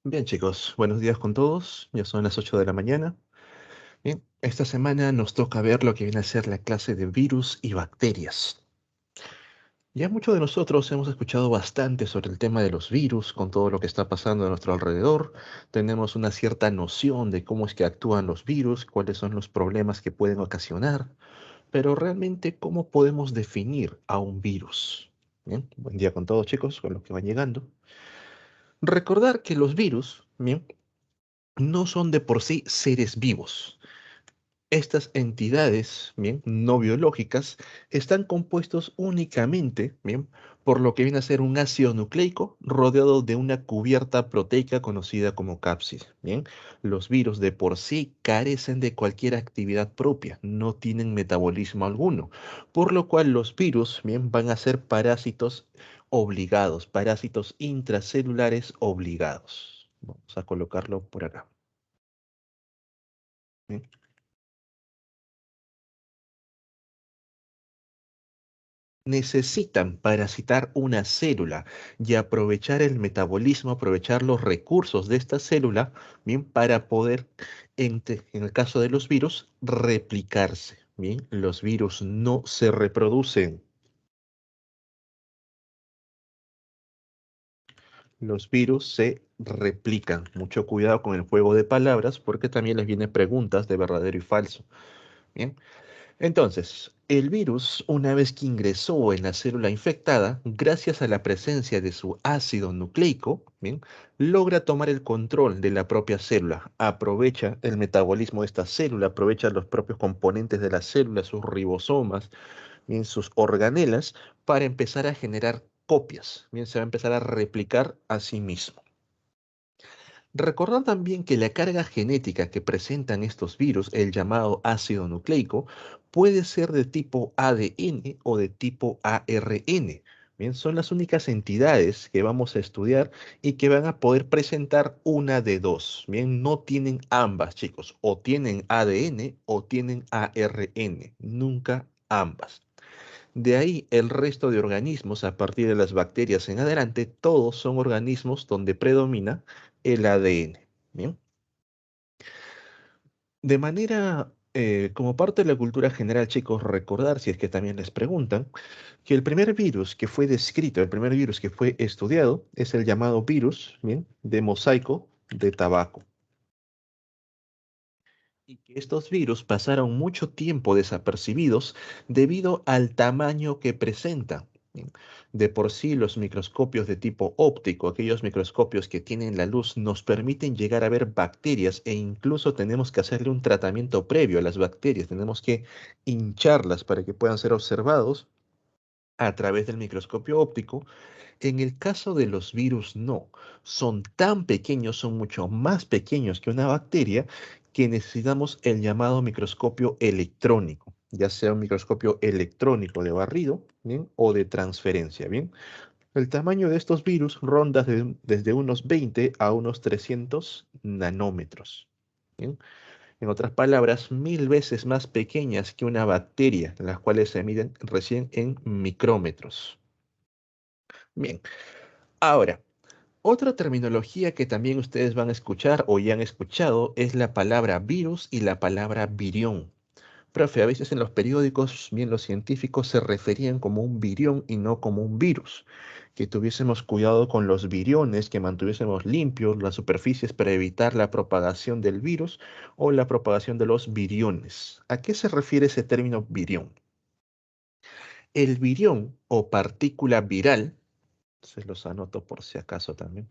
Bien, chicos, buenos días con todos. Ya son las 8 de la mañana. Bien, esta semana nos toca ver lo que viene a ser la clase de virus y bacterias. Ya muchos de nosotros hemos escuchado bastante sobre el tema de los virus, con todo lo que está pasando a nuestro alrededor. Tenemos una cierta noción de cómo es que actúan los virus, cuáles son los problemas que pueden ocasionar, pero realmente, ¿cómo podemos definir a un virus? Bien, buen día con todos, chicos, con los que van llegando. Recordar que los virus, bien, no son de por sí seres vivos. Estas entidades, bien, no biológicas, están compuestos únicamente, bien, por lo que viene a ser un ácido nucleico rodeado de una cubierta proteica conocida como cápsid, bien. Los virus de por sí carecen de cualquier actividad propia, no tienen metabolismo alguno, por lo cual los virus, bien, van a ser parásitos obligados, parásitos intracelulares obligados. Vamos a colocarlo por acá. ¿Bien? Necesitan parasitar una célula y aprovechar el metabolismo, aprovechar los recursos de esta célula, bien, para poder, en el caso de los virus, replicarse. Bien, los virus no se reproducen. Los virus se replican. Mucho cuidado con el juego de palabras porque también les vienen preguntas de verdadero y falso. Bien. Entonces, el virus, una vez que ingresó en la célula infectada, gracias a la presencia de su ácido nucleico, ¿bien? Logra tomar el control de la propia célula, aprovecha el metabolismo de esta célula, aprovecha los propios componentes de la célula, sus ribosomas, ¿bien? Sus organelas, para empezar a generar copias, ¿bien? Se va a empezar a replicar a sí mismo. Recordad también que la carga genética que presentan estos virus, el llamado ácido nucleico, puede ser de tipo ADN o de tipo ARN. Bien, son las únicas entidades que vamos a estudiar y que van a poder presentar una de dos. Bien, no tienen ambas, chicos. O tienen ADN o tienen ARN. Nunca ambas. De ahí el resto de organismos, a partir de las bacterias en adelante, todos son organismos donde predomina el ADN. Bien. De manera, como parte de la cultura general, chicos, recordar, si es que también les preguntan, que el primer virus que fue descrito, el primer virus que fue estudiado, es el llamado virus, bien, de mosaico de tabaco. Y que estos virus pasaron mucho tiempo desapercibidos debido al tamaño que presentan. Bien. De por sí, los microscopios de tipo óptico, aquellos microscopios que tienen la luz, nos permiten llegar a ver bacterias e incluso tenemos que hacerle un tratamiento previo a las bacterias. Tenemos que hincharlas para que puedan ser observados a través del microscopio óptico. En el caso de los virus, no. Son tan pequeños, son mucho más pequeños que una bacteria, que necesitamos el llamado microscopio electrónico, ya sea un microscopio electrónico de barrido, ¿bien? O de transferencia, ¿bien? El tamaño de estos virus ronda desde unos 20 a unos 300 nanómetros, ¿bien? En otras palabras, 1000 veces más pequeñas que una bacteria, las cuales se miden recién en micrómetros. Bien, ahora, otra terminología que también ustedes van a escuchar o ya han escuchado es la palabra virus y la palabra virión. Profe, a veces en los periódicos, bien los científicos se referían como un virión y no como un virus. Que tuviésemos cuidado con los viriones, que mantuviésemos limpios las superficies para evitar la propagación del virus o la propagación de los viriones. ¿A qué se refiere ese término virión? El virión o partícula viral, se los anoto por si acaso también.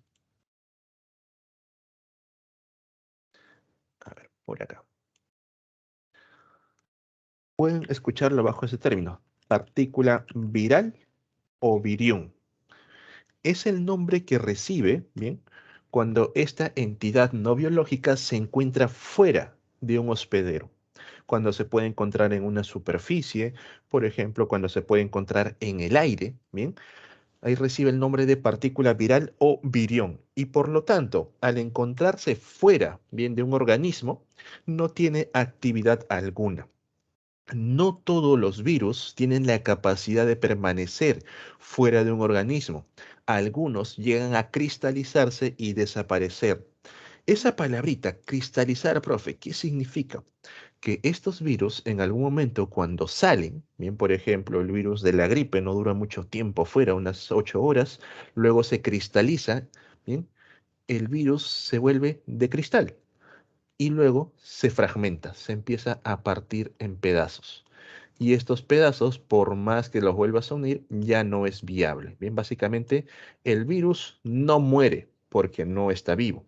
A ver, por acá. Pueden escucharlo bajo ese término, partícula viral o virión. Es el nombre que recibe, bien, cuando esta entidad no biológica se encuentra fuera de un hospedero. Cuando se puede encontrar en una superficie, por ejemplo, cuando se puede encontrar en el aire, bien, ahí recibe el nombre de partícula viral o virión. Y por lo tanto, al encontrarse fuera, bien, de un organismo, no tiene actividad alguna. No todos los virus tienen la capacidad de permanecer fuera de un organismo. algunos llegan a cristalizarse y desaparecer. Esa palabrita, cristalizar, profe, ¿qué significa? Que estos virus en algún momento cuando salen, bien, por ejemplo, el virus de la gripe no dura mucho tiempo fuera, unas 8 horas, luego se cristaliza, bien, el virus se vuelve de cristal y luego se fragmenta, se empieza a partir en pedazos. Y estos pedazos, por más que los vuelvas a unir, ya no es viable. Bien, básicamente el virus no muere porque no está vivo.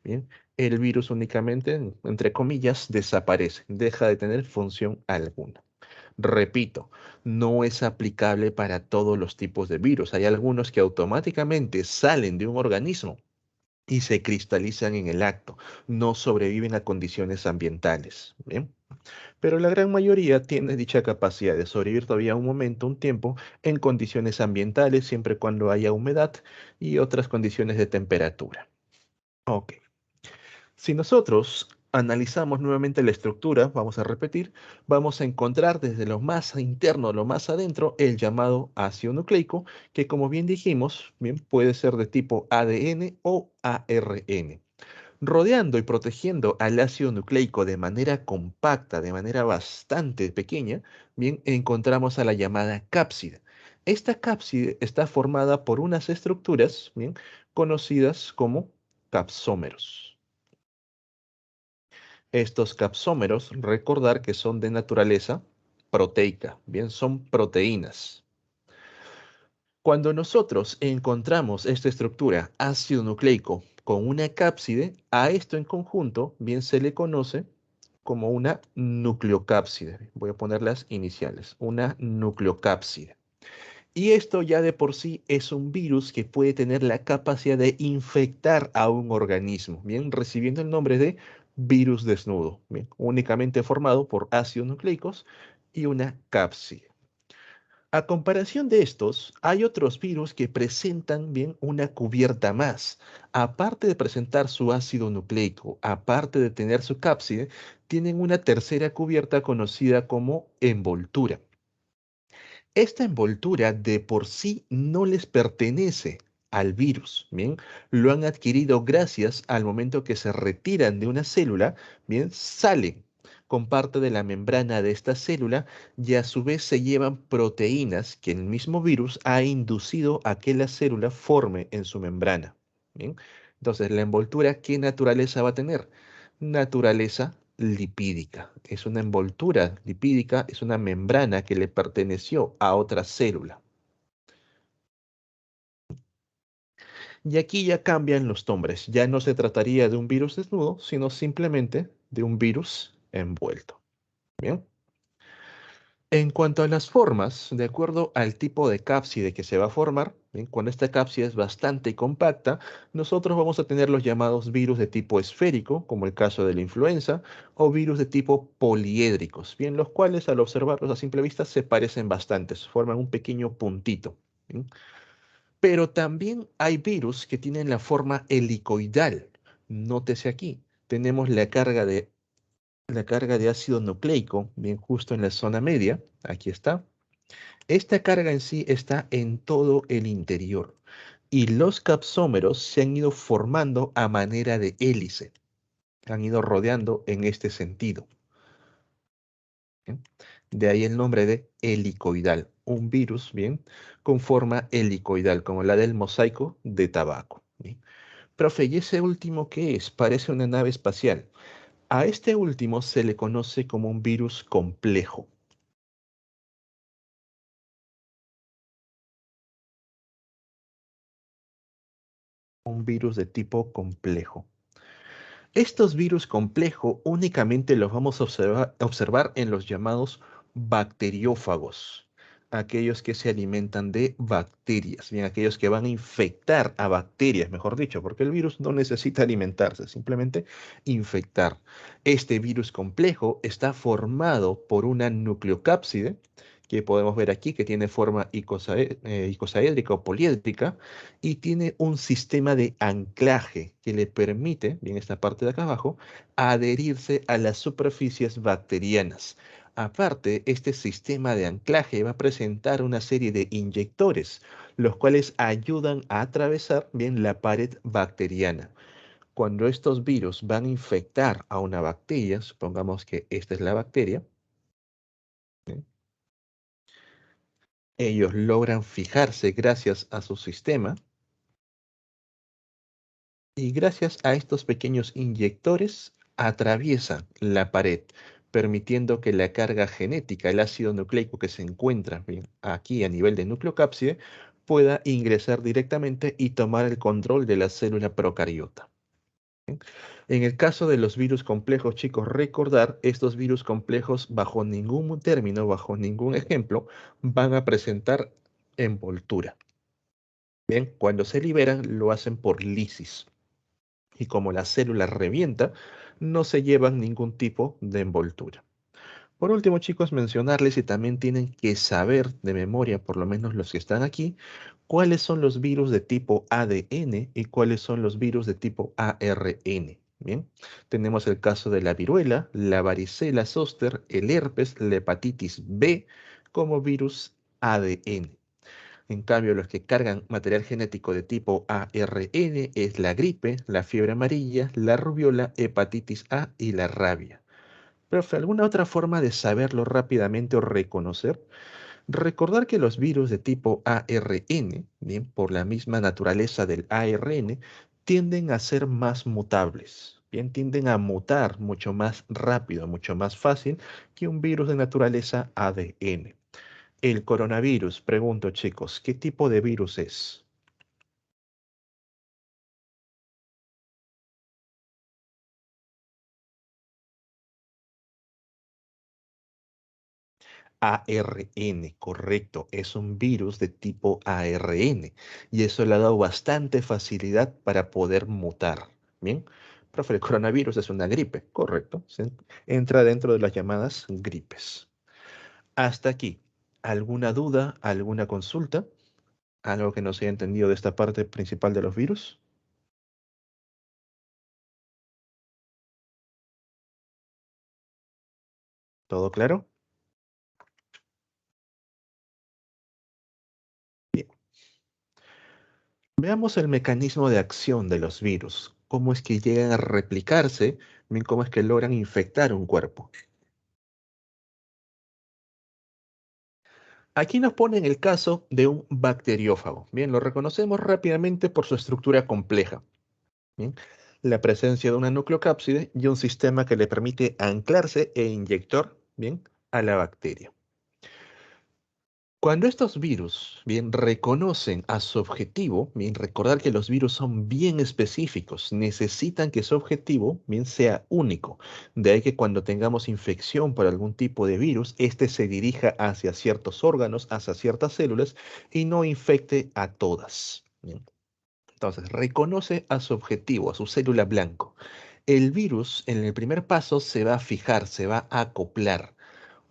Bien, el virus únicamente, entre comillas, desaparece, deja de tener función alguna. Repito, no es aplicable para todos los tipos de virus. Hay algunos que automáticamente salen de un organismo y se cristalizan en el acto, no sobreviven a condiciones ambientales. ¿Bien? Pero la gran mayoría tiene dicha capacidad de sobrevivir todavía un momento, un tiempo, en condiciones ambientales, siempre y cuando haya humedad y otras condiciones de temperatura. Ok. Si nosotros analizamos nuevamente la estructura, vamos a repetir, vamos a encontrar desde lo más interno, lo más adentro, el llamado ácido nucleico, que como bien dijimos, bien, puede ser de tipo ADN o ARN. Rodeando y protegiendo al ácido nucleico de manera compacta, de manera bastante pequeña, bien, encontramos a la llamada cápside. Esta cápside está formada por unas estructuras, bien, conocidas como capsómeros. Estos capsómeros, recordar que son de naturaleza proteica, bien, son proteínas. Cuando nosotros encontramos esta estructura ácido nucleico con una cápside, a esto en conjunto bien se le conoce como una nucleocápside. Voy a poner las iniciales, una nucleocápside. Y esto ya de por sí es un virus que puede tener la capacidad de infectar a un organismo, bien, recibiendo el nombre de virus desnudo, bien, únicamente formado por ácidos nucleicos y una cápside. A comparación de estos, hay otros virus que presentan bien una cubierta más. Aparte de presentar su ácido nucleico, aparte de tener su cápside, tienen una tercera cubierta conocida como envoltura. Esta envoltura de por sí no les pertenece al virus, ¿bien? Lo han adquirido gracias al momento que se retiran de una célula, ¿bien? Salen con parte de la membrana de esta célula y a su vez se llevan proteínas que el mismo virus ha inducido a que la célula forme en su membrana, ¿bien? Entonces, la envoltura, ¿qué naturaleza va a tener? Naturaleza lipídica. Es una envoltura lipídica, es una membrana que le perteneció a otra célula. Y aquí ya cambian los nombres. Ya no se trataría de un virus desnudo, sino simplemente de un virus envuelto. Bien. En cuanto a las formas, de acuerdo al tipo de cápside que se va a formar, bien, cuando esta cápside es bastante compacta, nosotros vamos a tener los llamados virus de tipo esférico, como el caso de la influenza, o virus de tipo poliédricos, bien, los cuales al observarlos a simple vista se parecen bastante, forman un pequeño puntito. ¿Bien? Pero también hay virus que tienen la forma helicoidal. Nótese aquí, tenemos la carga de ácido nucleico, bien justo en la zona media, aquí está. Esta carga en sí está en todo el interior y los capsómeros se han ido formando a manera de hélice, han ido rodeando en este sentido. ¿Bien? De ahí el nombre de helicoidal, un virus, bien, con forma helicoidal, como la del mosaico de tabaco. ¿Bien? Profe, ¿y ese último qué es? Parece una nave espacial. A este último se le conoce como un virus complejo. Un virus de tipo complejo. Estos virus complejos únicamente los vamos a observar en los llamados bacteriófagos, aquellos que se alimentan de bacterias, bien, aquellos que van a infectar a bacterias, mejor dicho, porque el virus no necesita alimentarse, simplemente infectar. Este virus complejo está formado por una nucleocápside, que podemos ver aquí, que tiene forma icosaédrica o poliédrica, y tiene un sistema de anclaje que le permite, bien esta parte de acá abajo, adherirse a las superficies bacterianas. Aparte, este sistema de anclaje va a presentar una serie de inyectores, los cuales ayudan a atravesar bien la pared bacteriana. Cuando estos virus van a infectar a una bacteria, supongamos que esta es la bacteria, ¿sí? Ellos logran fijarse gracias a su sistema y gracias a estos pequeños inyectores atraviesan la pared, permitiendo que la carga genética, el ácido nucleico que se encuentra bien, aquí a nivel de nucleocápside, pueda ingresar directamente y tomar el control de la célula procariota. En el caso de los virus complejos, chicos, recordar, estos virus complejos bajo ningún término, bajo ningún ejemplo, van a presentar envoltura. Bien, cuando se liberan, lo hacen por lisis. Y como la célula revienta, no se llevan ningún tipo de envoltura. Por último, chicos, mencionarles y también tienen que saber de memoria, por lo menos los que están aquí, cuáles son los virus de tipo ADN y cuáles son los virus de tipo ARN. Bien, tenemos el caso de la viruela, la varicela zoster, el herpes, la hepatitis B como virus ADN. En cambio, los que cargan material genético de tipo ARN es la gripe, la fiebre amarilla, la rubiola, hepatitis A y la rabia. Profe, ¿alguna otra forma de saberlo rápidamente o reconocer? Recordar que los virus de tipo ARN, bien, por la misma naturaleza del ARN, tienden a ser más mutables, bien, tienden a mutar mucho más rápido, mucho más fácil que un virus de naturaleza ADN. El coronavirus, pregunto chicos, ¿qué tipo de virus es? ARN, correcto, es un virus de tipo ARN y eso le ha dado bastante facilidad para poder mutar. Bien, profe, el coronavirus es una gripe, correcto, entra dentro de las llamadas gripes. Hasta aquí, ¿alguna duda, alguna consulta? ¿Algo que no se haya entendido de esta parte principal de los virus? ¿Todo claro? Bien. Veamos el mecanismo de acción de los virus, cómo es que llegan a replicarse, bien, cómo es que logran infectar un cuerpo. Aquí nos ponen el caso de un bacteriófago. Bien, lo reconocemos rápidamente por su estructura compleja. Bien, la presencia de una nucleocápside y un sistema que le permite anclarse e inyectar, bien, a la bacteria. Cuando estos virus, bien, reconocen a su objetivo, bien, recordar que los virus son bien específicos, necesitan que su objetivo, bien, sea único. De ahí que cuando tengamos infección por algún tipo de virus, este se dirija hacia ciertos órganos, hacia ciertas células y no infecte a todas. Bien. Entonces, reconoce a su objetivo, a su célula blanco. El virus, en el primer paso, se va a fijar, se va a acoplar.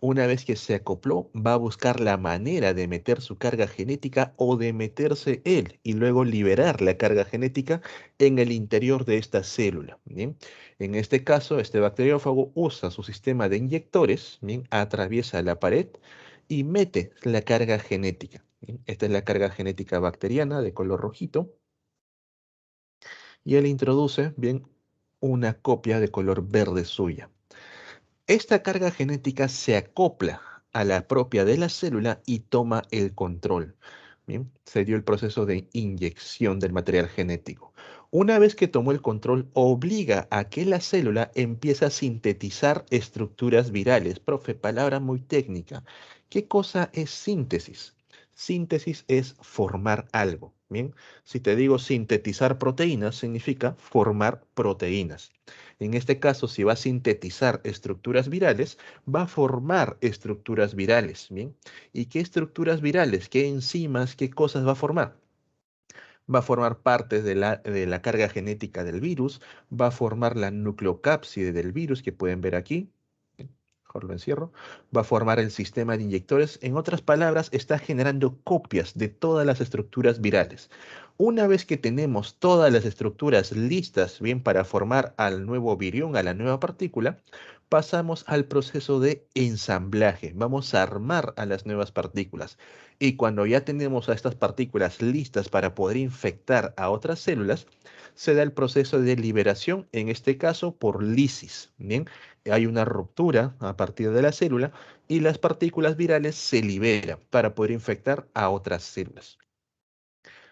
Una vez que se acopló, va a buscar la manera de meter su carga genética o de meterse él y luego liberar la carga genética en el interior de esta célula. ¿Bien? En este caso, este bacteriófago usa su sistema de inyectores, ¿bien? Atraviesa la pared y mete la carga genética. ¿Bien? Esta es la carga genética bacteriana de color rojito y él introduce, bien, una copia de color verde suya. Esta carga genética se acopla a la propia de la célula y toma el control. Bien, se dio el proceso de inyección del material genético. Una vez que tomó el control, obliga a que la célula empiece a sintetizar estructuras virales. Profe, palabra muy técnica. ¿Qué cosa es síntesis? Síntesis es formar algo. Bien, si te digo sintetizar proteínas, significa formar proteínas. En este caso, si va a sintetizar estructuras virales, va a formar estructuras virales, ¿bien? ¿Y qué estructuras virales, qué enzimas, qué cosas va a formar? Va a formar partes de la carga genética del virus, va a formar la nucleocápside del virus que pueden ver aquí. Mejor lo encierro. Va a formar el sistema de inyectores. En otras palabras, está generando copias de todas las estructuras virales. Una vez que tenemos todas las estructuras listas, bien, para formar al nuevo virión, a la nueva partícula, pasamos al proceso de ensamblaje. Vamos a armar a las nuevas partículas. Y cuando ya tenemos a estas partículas listas para poder infectar a otras células, se da el proceso de liberación, en este caso por lisis. Bien, hay una ruptura a partir de la célula y las partículas virales se liberan para poder infectar a otras células.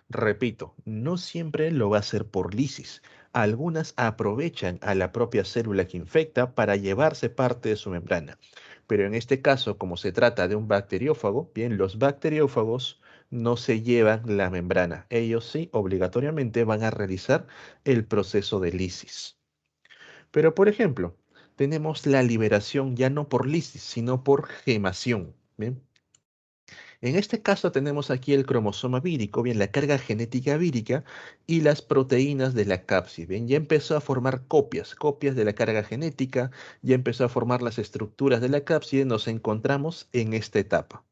Repito, no siempre lo va a hacer por lisis. Algunas aprovechan a la propia célula que infecta para llevarse parte de su membrana. Pero en este caso, como se trata de un bacteriófago, bien, los bacteriófagos no se llevan la membrana. Ellos sí, obligatoriamente van a realizar el proceso de lisis. Pero, por ejemplo, tenemos la liberación ya no por lisis, sino por gemación. Bien, en este caso tenemos aquí el cromosoma vírico, bien, la carga genética vírica y las proteínas de la cápside. Bien, ya empezó a formar copias de la carga genética, ya empezó a formar las estructuras de la cápside, nos encontramos en esta etapa.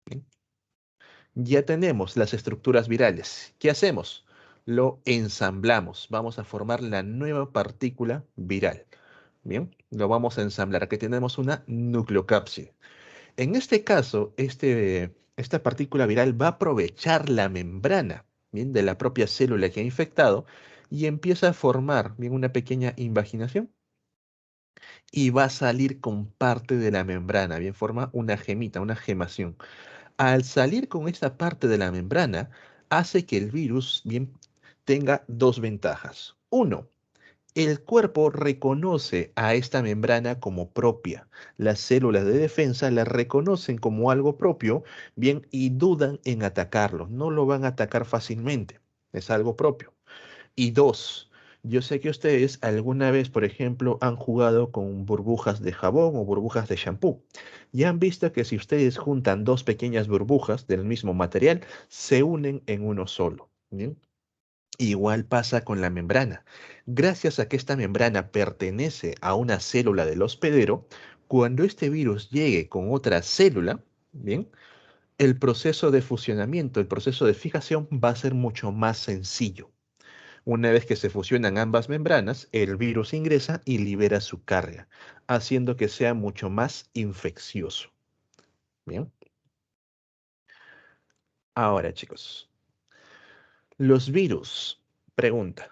Bien, ya tenemos las estructuras virales. ¿Qué hacemos? Lo ensamblamos. Vamos a formar la nueva partícula viral. Bien, lo vamos a ensamblar. Aquí tenemos una nucleocápside. En este caso, esta partícula viral va a aprovechar la membrana, ¿bien?, de la propia célula que ha infectado y empieza a formar, bien, una pequeña invaginación y va a salir con parte de la membrana, bien, forma una gemita, una gemación. Al salir con esta parte de la membrana, hace que el virus, bien, tenga dos ventajas. Uno, el cuerpo reconoce a esta membrana como propia. Las células de defensa la reconocen como algo propio, bien, y dudan en atacarlo. No lo van a atacar fácilmente. Es algo propio. Y dos, yo sé que ustedes alguna vez, por ejemplo, han jugado con burbujas de jabón o burbujas de shampoo. Y han visto que si ustedes juntan dos pequeñas burbujas del mismo material, se unen en uno solo. ¿Bien? Igual pasa con la membrana. Gracias a que esta membrana pertenece a una célula del hospedero, cuando este virus llegue con otra célula, bien, el proceso de fusionamiento, el proceso de fijación va a ser mucho más sencillo. Una vez que se fusionan ambas membranas, el virus ingresa y libera su carga, haciendo que sea mucho más infeccioso. Bien. Ahora, chicos, los virus, pregunta.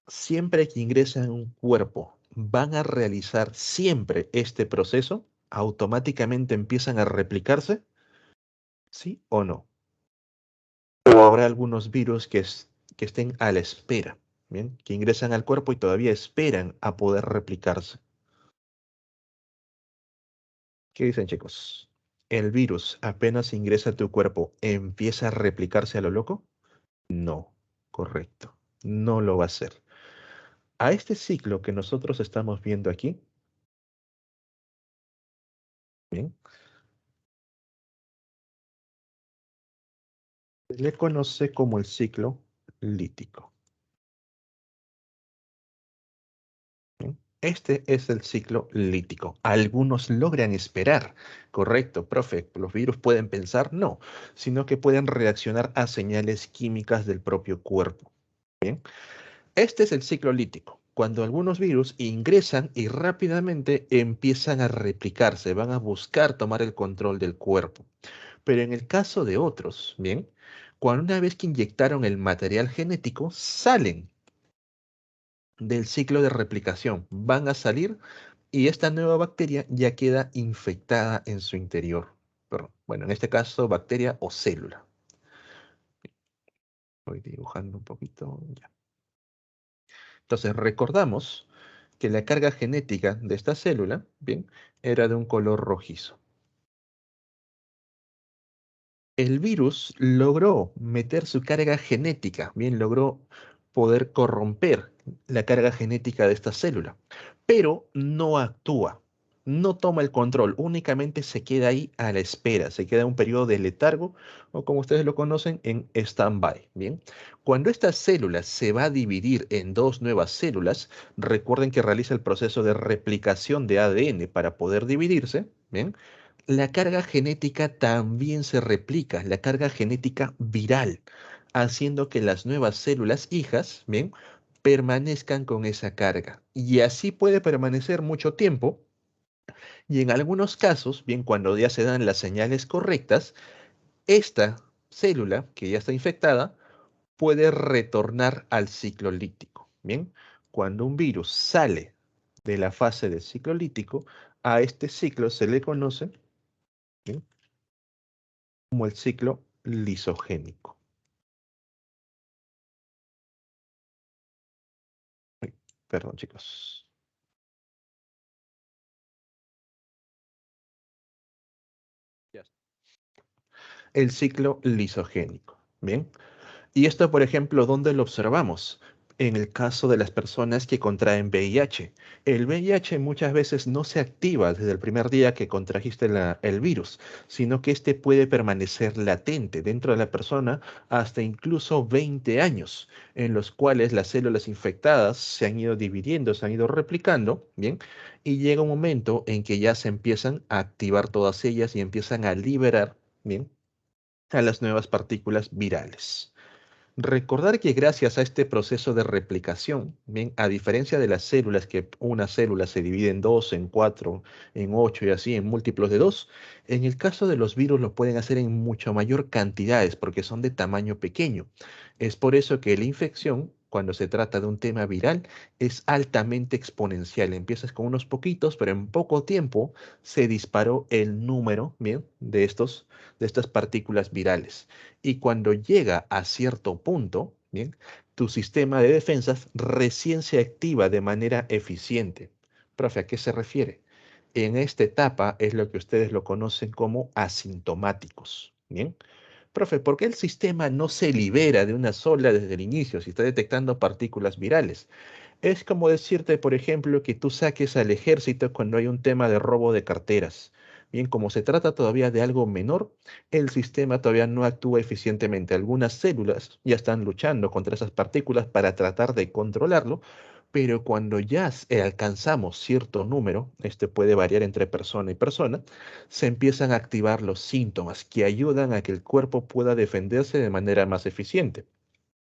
Siempre que ingresan a un cuerpo, ¿van a realizar siempre este proceso? ¿Automáticamente empiezan a replicarse? ¿Sí o no? ¿O habrá algunos virus que estén a la espera? ¿Bien? Que ingresan al cuerpo y todavía esperan a poder replicarse. ¿Qué dicen, chicos? ¿El virus apenas ingresa a tu cuerpo empieza a replicarse a lo loco? No, correcto. No lo va a hacer. A este ciclo que nosotros estamos viendo aquí, ¿bien?, se le conoce como el ciclo lítico. ¿Sí? Este es el ciclo lítico. Algunos logran esperar. Correcto, profe. ¿Los virus pueden pensar? No, sino que pueden reaccionar a señales químicas del propio cuerpo. Bien. Este es el ciclo lítico. Cuando algunos virus ingresan y rápidamente empiezan a replicarse, van a buscar tomar el control del cuerpo. Pero en el caso de otros, bien, cuando una vez que inyectaron el material genético, salen del ciclo de replicación. Van a salir y esta nueva bacteria ya queda infectada en su interior. Pero, bueno, en este caso, bacteria o célula. Voy dibujando un poquito. Ya. Entonces, recordamos que la carga genética de esta célula, bien, era de un color rojizo. El virus logró meter su carga genética, bien, logró poder corromper la carga genética de esta célula, pero no actúa, no toma el control, únicamente se queda ahí a la espera, se queda en un periodo de letargo o como ustedes lo conocen, en stand-by, bien. Cuando esta célula se va a dividir en dos nuevas células, recuerden que realiza el proceso de replicación de ADN para poder dividirse, bien, la carga genética también se replica, la carga genética viral. haciendo que las nuevas células hijas, bien, permanezcan con esa carga. Y así puede permanecer mucho tiempo. Y en algunos casos, bien, cuando ya se dan las señales correctas, esta célula que ya está infectada puede retornar al ciclo lítico. Bien, cuando un virus sale de la fase del ciclo lítico, a este ciclo se le conoce, ¿bien?, como el ciclo lisogénico. Uy, perdón, chicos. Ya. El ciclo lisogénico. Bien. Y esto, por ejemplo, ¿dónde lo observamos? En el caso de las personas que contraen VIH. El VIH muchas veces no se activa desde el primer día que contrajiste el virus, sino que este puede permanecer latente dentro de la persona hasta incluso 20 años, en los cuales las células infectadas se han ido dividiendo, se han ido replicando, ¿bien? Y llega un momento en que ya se empiezan a activar todas ellas y empiezan a liberar, ¿bien?, a las nuevas partículas virales. Recordar que gracias a este proceso de replicación, bien, a diferencia de las células, que una célula se divide en dos, en cuatro, en ocho y así, en múltiplos de dos, en el caso de los virus lo pueden hacer en mucho mayor cantidades porque son de tamaño pequeño. Es por eso que la infección, cuando se trata de un tema viral, es altamente exponencial. Empiezas con unos poquitos, pero en poco tiempo se disparó el número, bien, de estas partículas virales. Y cuando llega a cierto punto, bien, tu sistema de defensas recién se activa de manera eficiente. Profe, ¿a qué se refiere? En esta etapa es lo que ustedes lo conocen como asintomáticos. Bien. Profe, ¿por qué el sistema no se libera de una sola desde el inicio si está detectando partículas virales? Es como decirte, por ejemplo, que tú saques al ejército cuando hay un tema de robo de carteras. Bien, como se trata todavía de algo menor, el sistema todavía no actúa eficientemente. Algunas células ya están luchando contra esas partículas para tratar de controlarlo, pero cuando ya alcanzamos cierto número, este puede variar entre persona y persona, se empiezan a activar los síntomas que ayudan a que el cuerpo pueda defenderse de manera más eficiente.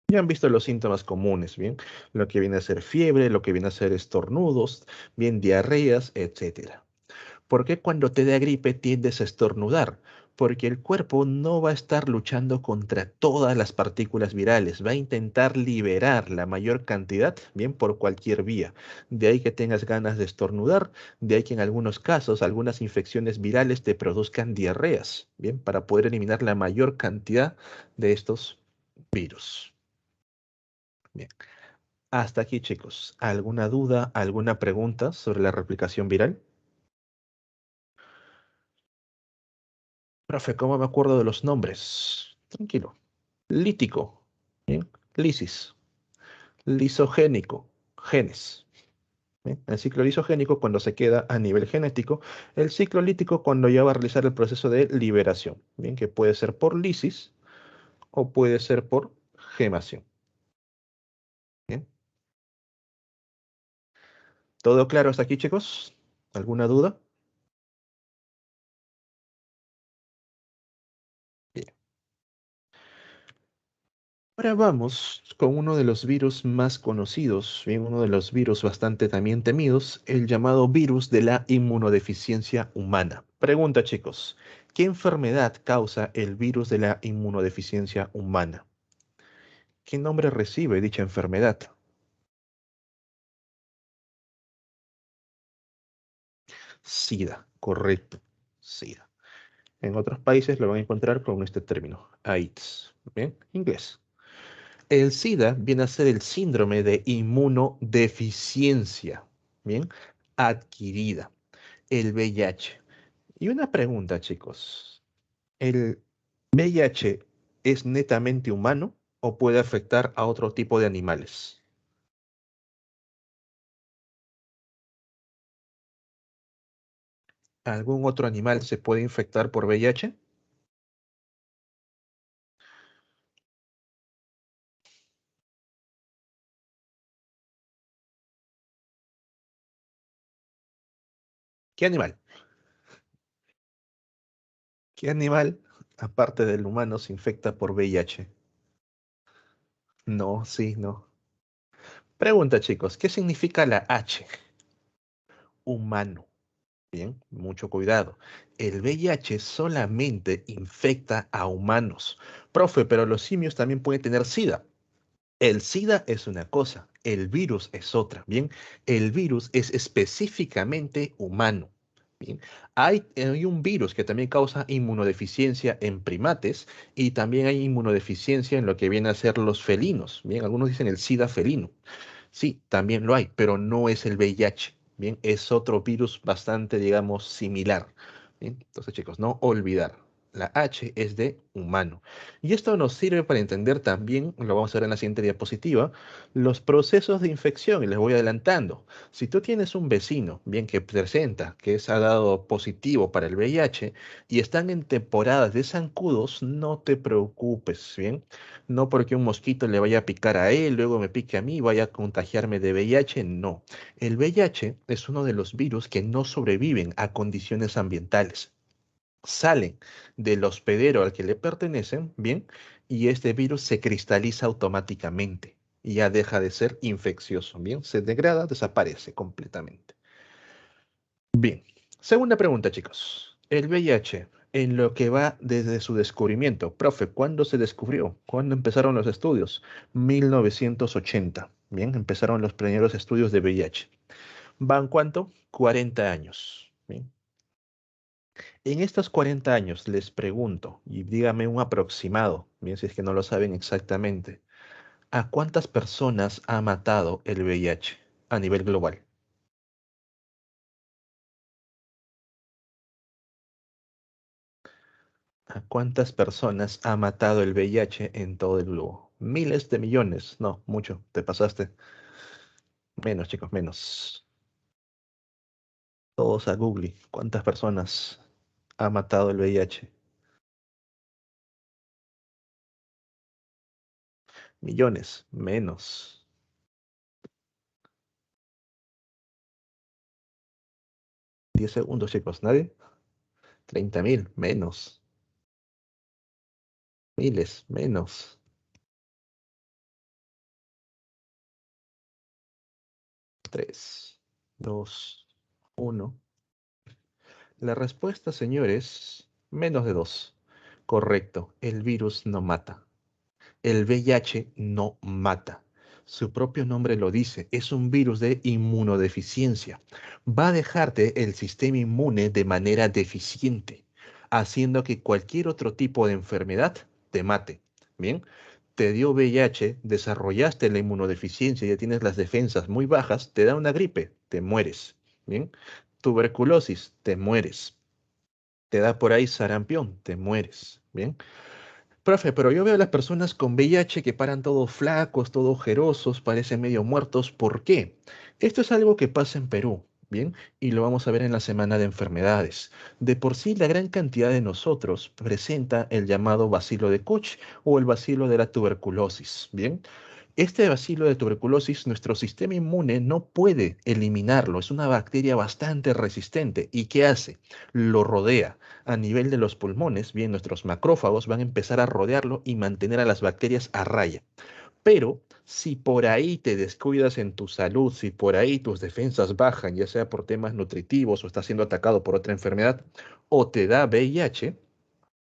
Ya han visto los síntomas comunes, ¿bien? Lo que viene a ser fiebre, lo que viene a ser estornudos, bien, diarreas, etcétera. ¿Por qué cuando te da gripe tiendes a estornudar? Porque el cuerpo no va a estar luchando contra todas las partículas virales, va a intentar liberar la mayor cantidad, bien, por cualquier vía. De ahí que tengas ganas de estornudar, de ahí que en algunos casos algunas infecciones virales te produzcan diarreas, bien, para poder eliminar la mayor cantidad de estos virus. Bien. Hasta aquí, chicos. ¿Alguna duda, alguna pregunta sobre la replicación viral? Profe, ¿cómo me acuerdo de los nombres? Tranquilo. Lítico, ¿bien? Lisis. Lisogénico, genes. ¿Bien? El ciclo lisogénico cuando se queda a nivel genético. El ciclo lítico cuando ya va a realizar el proceso de liberación. Bien, que puede ser por lisis o puede ser por gemación. Bien. ¿Todo claro hasta aquí, chicos? ¿Alguna duda? Bien. Ahora vamos con uno de los virus más conocidos, bien, uno de los virus bastante también temidos, el llamado virus de la inmunodeficiencia humana. Pregunta, chicos, ¿qué enfermedad causa el virus de la inmunodeficiencia humana? ¿Qué nombre recibe dicha enfermedad? SIDA, correcto, SIDA. En otros países lo van a encontrar con este término, AIDS, bien, inglés. El SIDA viene a ser el síndrome de inmunodeficiencia, ¿bien? Adquirida, el VIH. Y una pregunta, chicos. ¿El VIH es netamente humano o puede afectar a otro tipo de animales? ¿Algún otro animal se puede infectar por VIH? ¿Qué animal? ¿Qué animal, aparte del humano, se infecta por VIH? No, sí, no. Pregunta, chicos, ¿qué significa la H? Humano. Bien, mucho cuidado. El VIH solamente infecta a humanos. Profe, pero los simios también pueden tener SIDA. El SIDA es una cosa, el virus es otra. Bien, el virus es específicamente humano. Bien, hay un virus que también causa inmunodeficiencia en primates y también hay inmunodeficiencia en lo que viene a ser los felinos. Bien, algunos dicen el SIDA felino. Sí, también lo hay, pero no es el VIH. Bien, es otro virus bastante, digamos, similar. Bien, entonces, chicos, no olvidar. La H es de humano. Y esto nos sirve para entender también, lo vamos a ver en la siguiente diapositiva, los procesos de infección. Y les voy adelantando. Si tú tienes un vecino, bien, que presenta que ha dado positivo para el VIH y están en temporadas de zancudos, no te preocupes, bien. No porque un mosquito le vaya a picar a él, luego me pique a mí, vaya a contagiarme de VIH, no. El VIH es uno de los virus que no sobreviven a condiciones ambientales. Salen del hospedero al que le pertenecen, bien, y este virus se cristaliza automáticamente y ya deja de ser infeccioso, bien, se degrada, desaparece completamente. Bien, segunda pregunta, chicos. El VIH, en lo que va desde su descubrimiento. Profe, ¿cuándo se descubrió? ¿Cuándo empezaron los estudios? 1980. Bien, empezaron los primeros estudios de VIH. ¿Van cuánto? 40 años. Bien. En estos 40 años les pregunto, y dígame un aproximado, bien, si es que no lo saben exactamente, ¿a cuántas personas ha matado el VIH a nivel global? ¿A cuántas personas ha matado el VIH en todo el globo? Miles de millones. No, mucho. Te pasaste. Menos, chicos, menos. Todos a Google. ¿Cuántas personas ha matado el VIH? Millones. Menos. 10 segundos, chicos. ¿Nadie? 30.000. Menos. Miles. Menos. 3, 2, 1. La respuesta, señores, menos de 2. Correcto. El virus no mata. El VIH no mata. Su propio nombre lo dice, es un virus de inmunodeficiencia. Va a dejarte el sistema inmune de manera deficiente, haciendo que cualquier otro tipo de enfermedad te mate. Bien, te dio VIH, desarrollaste la inmunodeficiencia, ya tienes las defensas muy bajas, te da una gripe, te mueres. Bien, tuberculosis, te mueres. Te da por ahí sarampión, te mueres. Bien. Profe, pero yo veo a las personas con VIH que paran todos flacos, todos ojerosos, parecen medio muertos. ¿Por qué? Esto es algo que pasa en Perú, ¿bien? Y lo vamos a ver en la semana de enfermedades. De por sí, la gran cantidad de nosotros presenta el llamado bacilo de Koch o el bacilo de la tuberculosis, ¿bien? Este bacilo de tuberculosis, nuestro sistema inmune no puede eliminarlo. Es una bacteria bastante resistente. ¿Y qué hace? Lo rodea a nivel de los pulmones. Bien, nuestros macrófagos van a empezar a rodearlo y mantener a las bacterias a raya. Pero si por ahí te descuidas en tu salud, si por ahí tus defensas bajan, ya sea por temas nutritivos o estás siendo atacado por otra enfermedad, o te da VIH,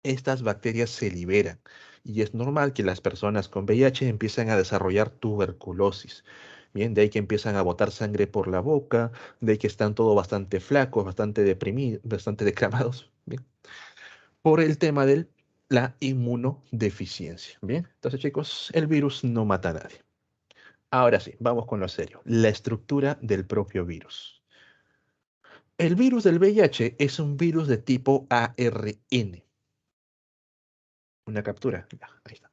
estas bacterias se liberan y es normal que las personas con VIH empiecen a desarrollar tuberculosis. Bien, de ahí que empiezan a botar sangre por la boca, de ahí que están todos bastante flacos, bastante deprimidos, bastante declamados, bien, por el tema de la inmunodeficiencia. Bien, entonces chicos, el virus no mata a nadie. Ahora sí, vamos con lo serio, la estructura del propio virus. El virus del VIH es un virus de tipo ARN. Una captura, ya, ahí está.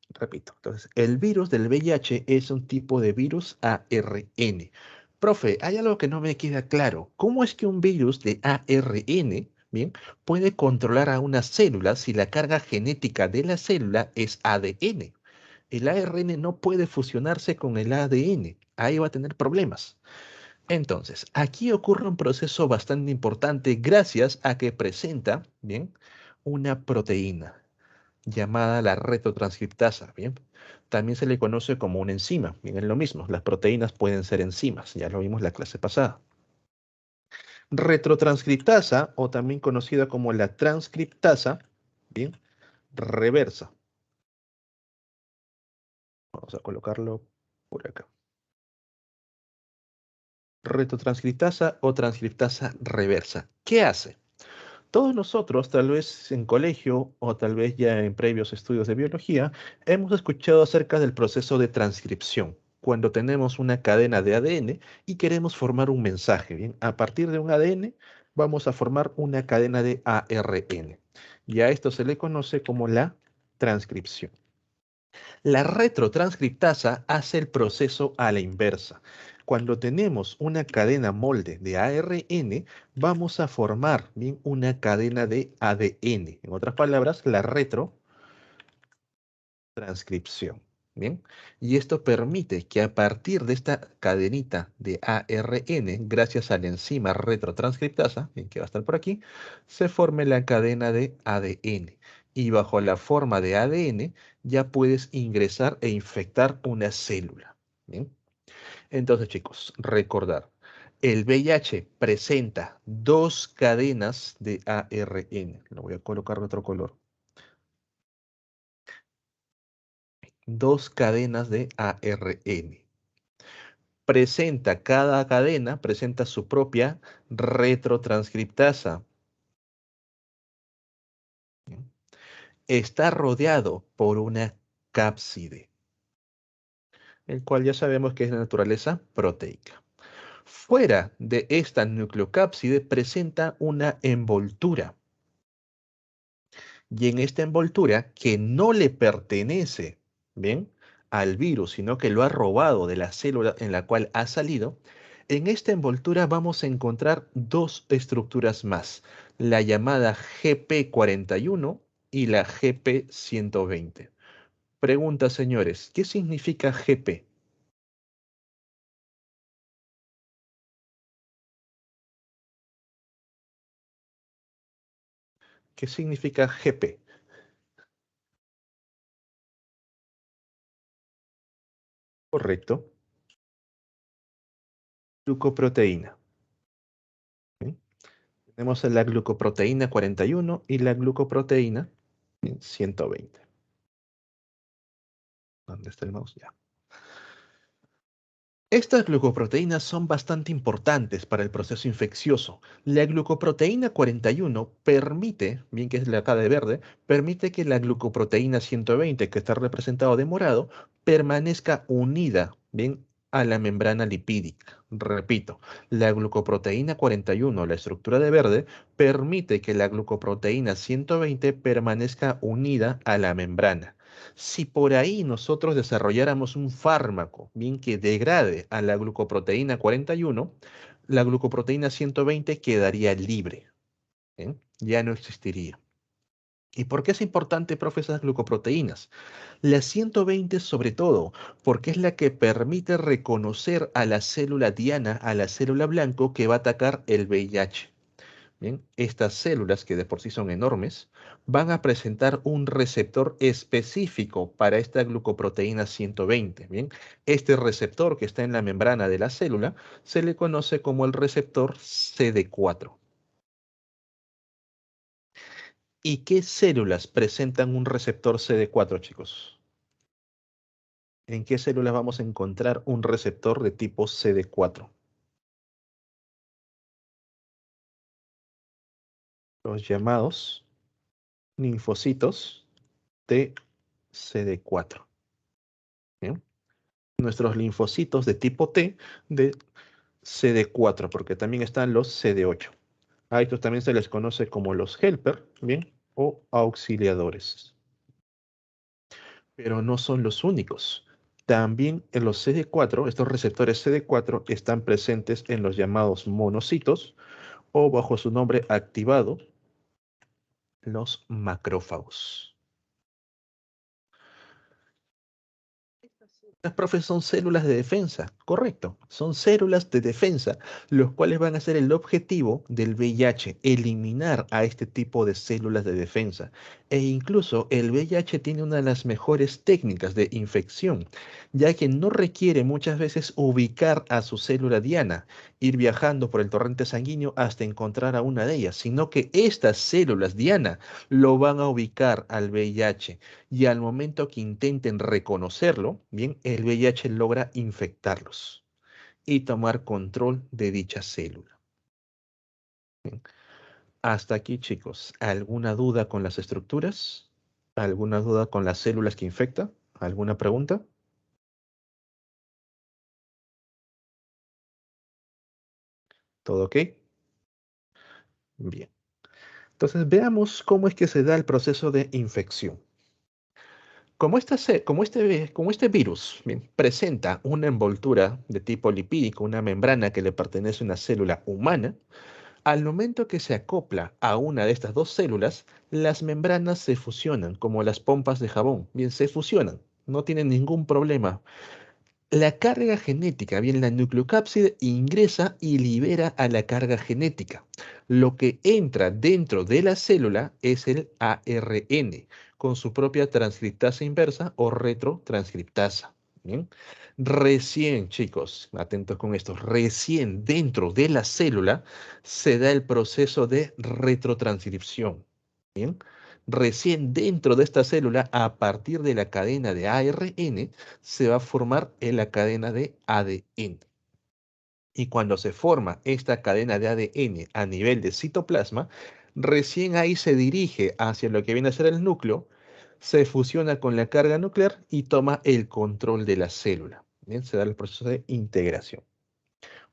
Repito, entonces, el virus del VIH es un tipo de virus ARN. Profe, hay algo que no me queda claro. ¿Cómo es que un virus de ARN, bien, puede controlar a una célula si la carga genética de la célula es ADN? El ARN no puede fusionarse con el ADN. Ahí va a tener problemas. Entonces, aquí ocurre un proceso bastante importante gracias a que presenta, bien, una proteína. llamada la retrotranscriptasa, ¿bien? También se le conoce como una enzima, bien, es lo mismo. Las proteínas pueden ser enzimas, ya lo vimos la clase pasada. Retrotranscriptasa, o también conocida como la transcriptasa, bien, reversa. Vamos a colocarlo por acá. Retrotranscriptasa o transcriptasa reversa. ¿Qué hace? Todos nosotros, tal vez en colegio o tal vez ya en previos estudios de biología, hemos escuchado acerca del proceso de transcripción. Cuando tenemos una cadena de ADN y queremos formar un mensaje, ¿bien? A partir de un ADN vamos a formar una cadena de ARN. Y a esto se le conoce como la transcripción. La retrotranscriptasa hace el proceso a la inversa. Cuando tenemos una cadena molde de ARN, vamos a formar bien una cadena de ADN. En otras palabras, la retrotranscripción. Bien, y esto permite que a partir de esta cadenita de ARN, gracias a la enzima retrotranscriptasa, bien, que va a estar por aquí, se forme la cadena de ADN. Y bajo la forma de ADN ya puedes ingresar e infectar una célula. Bien, entonces chicos, recordar, el VIH presenta dos cadenas de ARN. Lo voy a colocar de otro color. Dos cadenas de ARN. Cada cadena presenta su propia retrotranscriptasa. Está rodeado por una cápside, el cual ya sabemos que es de naturaleza proteica. Fuera de esta nucleocápside presenta una envoltura. Y en esta envoltura, que no le pertenece, ¿bien?, al virus, sino que lo ha robado de la célula en la cual ha salido, en esta envoltura vamos a encontrar dos estructuras más, la llamada GP41 y la GP120. Pregunta, señores, ¿qué significa GP? ¿Qué significa GP? Correcto, glucoproteína. ¿Sí? Tenemos la glucoproteína 41 y la glucoproteína 120. ¿Dónde está el mouse? Ya. Estas glucoproteínas son bastante importantes para el proceso infeccioso. La glucoproteína 41 permite, bien que es la acá de verde, permite que la glucoproteína 120, que está representado de morado, permanezca unida, bien, a la membrana lipídica. Repito, la glucoproteína 41, la estructura de verde, permite que la glucoproteína 120 permanezca unida a la membrana. Si por ahí nosotros desarrolláramos un fármaco, bien que degrade a la glucoproteína 41, la glucoproteína 120 quedaría libre, ¿bien? Ya no existiría. ¿Y por qué es importante, profe, esas glucoproteínas? La 120 sobre todo, porque es la que permite reconocer a la célula diana, a la célula blanco que va a atacar el VIH. Bien, estas células, que de por sí son enormes, van a presentar un receptor específico para esta glucoproteína 120. Bien, este receptor que está en la membrana de la célula se le conoce como el receptor CD4. ¿Y qué células presentan un receptor CD4, chicos? ¿En qué células vamos a encontrar un receptor de tipo CD4? Los llamados linfocitos de CD4. ¿Bien? Nuestros linfocitos de tipo T de CD4, porque también están los CD8. A estos también se les conoce como los helper, ¿bien? O auxiliadores. Pero no son los únicos. También en los CD4, estos receptores CD4 están presentes en los llamados monocitos o bajo su nombre activado, los macrófagos. Las profes son células de defensa, correcto. Son células de defensa, los cuales van a ser el objetivo del VIH, eliminar a este tipo de células de defensa. E incluso el VIH tiene una de las mejores técnicas de infección, ya que no requiere muchas veces ubicar a su célula diana, ir viajando por el torrente sanguíneo hasta encontrar a una de ellas, sino que estas células diana lo van a ubicar al VIH y al momento que intenten reconocerlo, bien, el VIH logra infectarlos y tomar control de dicha célula. Bien. Hasta aquí, chicos. ¿Alguna duda con las estructuras? ¿Alguna duda con las células que infecta? ¿Alguna pregunta? ¿Todo ok? Bien. Entonces veamos cómo es que se da el proceso de infección. Como este virus, bien, presenta una envoltura de tipo lipídico, una membrana que le pertenece a una célula humana, al momento que se acopla a una de estas dos células, las membranas se fusionan, como las pompas de jabón. Bien, se fusionan, no tienen ningún problema. La carga genética, bien, la nucleocápside ingresa y libera a la carga genética. Lo que entra dentro de la célula es el ARN, con su propia transcriptasa inversa o retrotranscriptasa. Bien. Recién, chicos, atentos con esto, recién dentro de la célula se da el proceso de retrotranscripción. Bien. Recién dentro de esta célula, a partir de la cadena de ARN, se va a formar en la cadena de ADN. Y cuando se forma esta cadena de ADN a nivel de citoplasma, recién ahí se dirige hacia lo que viene a ser el núcleo, se fusiona con la carga nuclear y toma el control de la célula. Bien, se da el proceso de integración.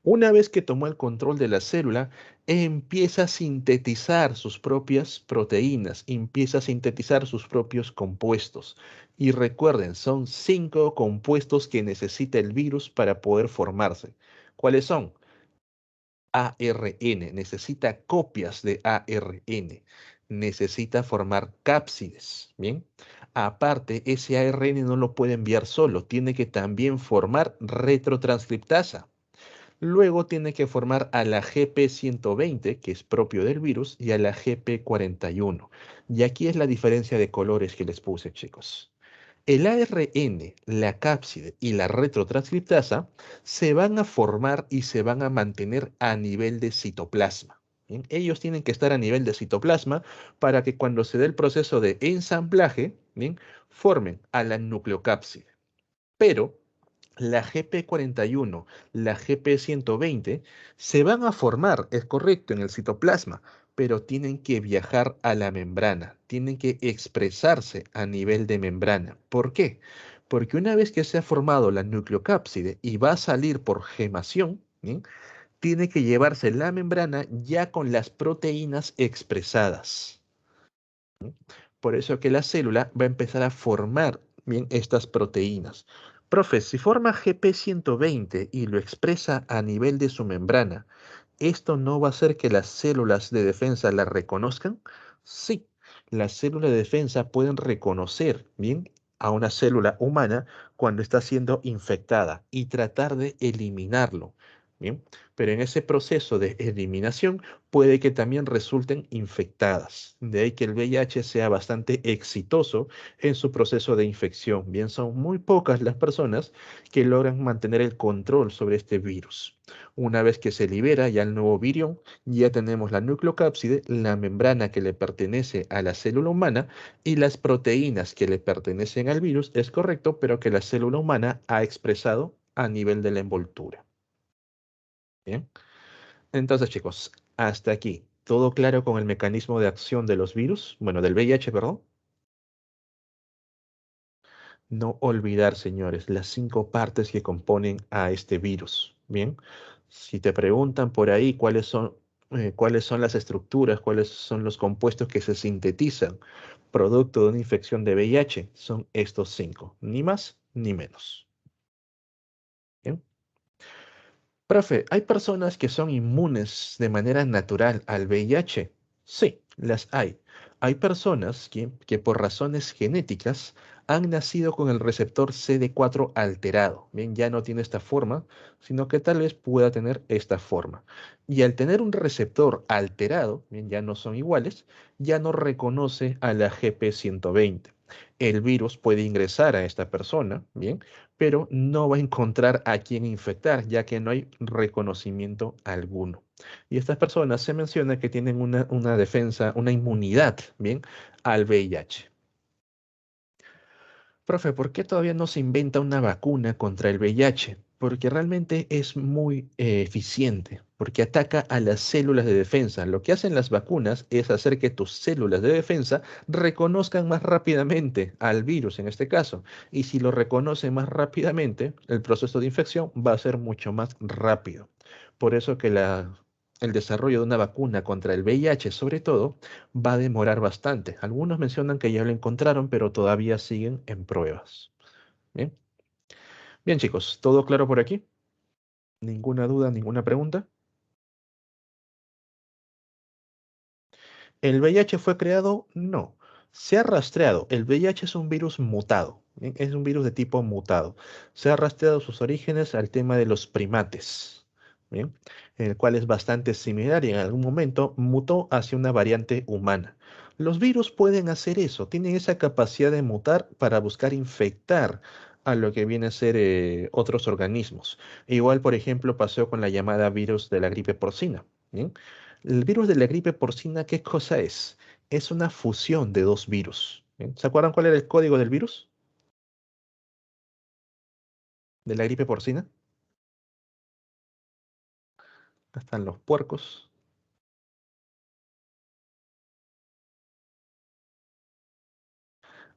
Una vez que tomó el control de la célula, empieza a sintetizar sus propias proteínas, empieza a sintetizar sus propios compuestos. Y recuerden, son 5 compuestos que necesita el virus para poder formarse. ¿Cuáles son? ARN, necesita copias de ARN, necesita formar cápsides, ¿bien? Aparte, ese ARN no lo puede enviar solo, tiene que también formar retrotranscriptasa. Luego tiene que formar a la GP120, que es propio del virus, y a la GP41. Y aquí es la diferencia de colores que les puse, chicos. El ARN, la cápside y la retrotranscriptasa se van a formar y se van a mantener a nivel de citoplasma. ¿Bien? Ellos tienen que estar a nivel de citoplasma para que cuando se dé el proceso de ensamblaje, ¿bien? Formen a la nucleocápside. Pero la GP41, la GP120 se van a formar, es correcto, en el citoplasma, pero tienen que viajar a la membrana, tienen que expresarse a nivel de membrana. ¿Por qué? Porque una vez que se ha formado la nucleocápside y va a salir por gemación, ¿bien? Tiene que llevarse la membrana ya con las proteínas expresadas. Por eso que la célula va a empezar a formar bien estas proteínas. Profe, si forma GP120 y lo expresa a nivel de su membrana, ¿esto no va a hacer que las células de defensa la reconozcan? Sí, las células de defensa pueden reconocer bien a una célula humana cuando está siendo infectada y tratar de eliminarlo. Bien, pero en ese proceso de eliminación puede que también resulten infectadas. De ahí que el VIH sea bastante exitoso en su proceso de infección. Bien, son muy pocas las personas que logran mantener el control sobre este virus. Una vez que se libera ya el nuevo virión, ya tenemos la nucleocápside, la membrana que le pertenece a la célula humana y las proteínas que le pertenecen al virus, es correcto, pero que la célula humana ha expresado a nivel de la envoltura. Bien. Entonces, chicos, hasta aquí. ¿Todo claro con el mecanismo de acción de los virus? Bueno, del VIH, perdón. No olvidar, señores, las 5 partes que componen a este virus. Bien, si te preguntan por ahí cuáles son las estructuras, cuáles son los compuestos que se sintetizan producto de una infección de VIH, son estos 5, ni más ni menos. Bien. Profe, ¿hay personas que son inmunes de manera natural al VIH? Sí, las hay. Hay personas que por razones genéticas han nacido con el receptor CD4 alterado. Bien, ya no tiene esta forma, sino que tal vez pueda tener esta forma. Y al tener un receptor alterado, bien, ya no son iguales, ya no reconoce a la GP120. El virus puede ingresar a esta persona, bien, pero no va a encontrar a quién infectar, ya que no hay reconocimiento alguno. Y estas personas se menciona que tienen una defensa, una inmunidad, bien, al VIH. Profe, ¿por qué todavía no se inventa una vacuna contra el VIH? Porque realmente es muy eficiente, porque ataca a las células de defensa. Lo que hacen las vacunas es hacer que tus células de defensa reconozcan más rápidamente al virus en este caso. Y si lo reconoce más rápidamente, el proceso de infección va a ser mucho más rápido. Por eso que el desarrollo de una vacuna contra el VIH, sobre todo, va a demorar bastante. Algunos mencionan que ya lo encontraron, pero todavía siguen en pruebas. Bien, bien chicos, ¿todo claro por aquí? ¿Ninguna duda, ninguna pregunta? ¿El VIH fue creado? No. Se ha rastreado. El VIH es un virus mutado. ¿Bien? Es un virus de tipo mutado. Se ha rastreado sus orígenes al tema de los primates. ¿Bien? El cual es bastante similar y en algún momento mutó hacia una variante humana. Los virus pueden hacer eso, tienen esa capacidad de mutar para buscar infectar a lo que viene a ser otros organismos. Igual, por ejemplo, pasó con la llamada virus de la gripe porcina. ¿Bien? El virus de la gripe porcina, ¿qué cosa es? Es una fusión de dos virus. ¿Bien? ¿Se acuerdan cuál era el código del virus de la gripe porcina? Acá están los puercos.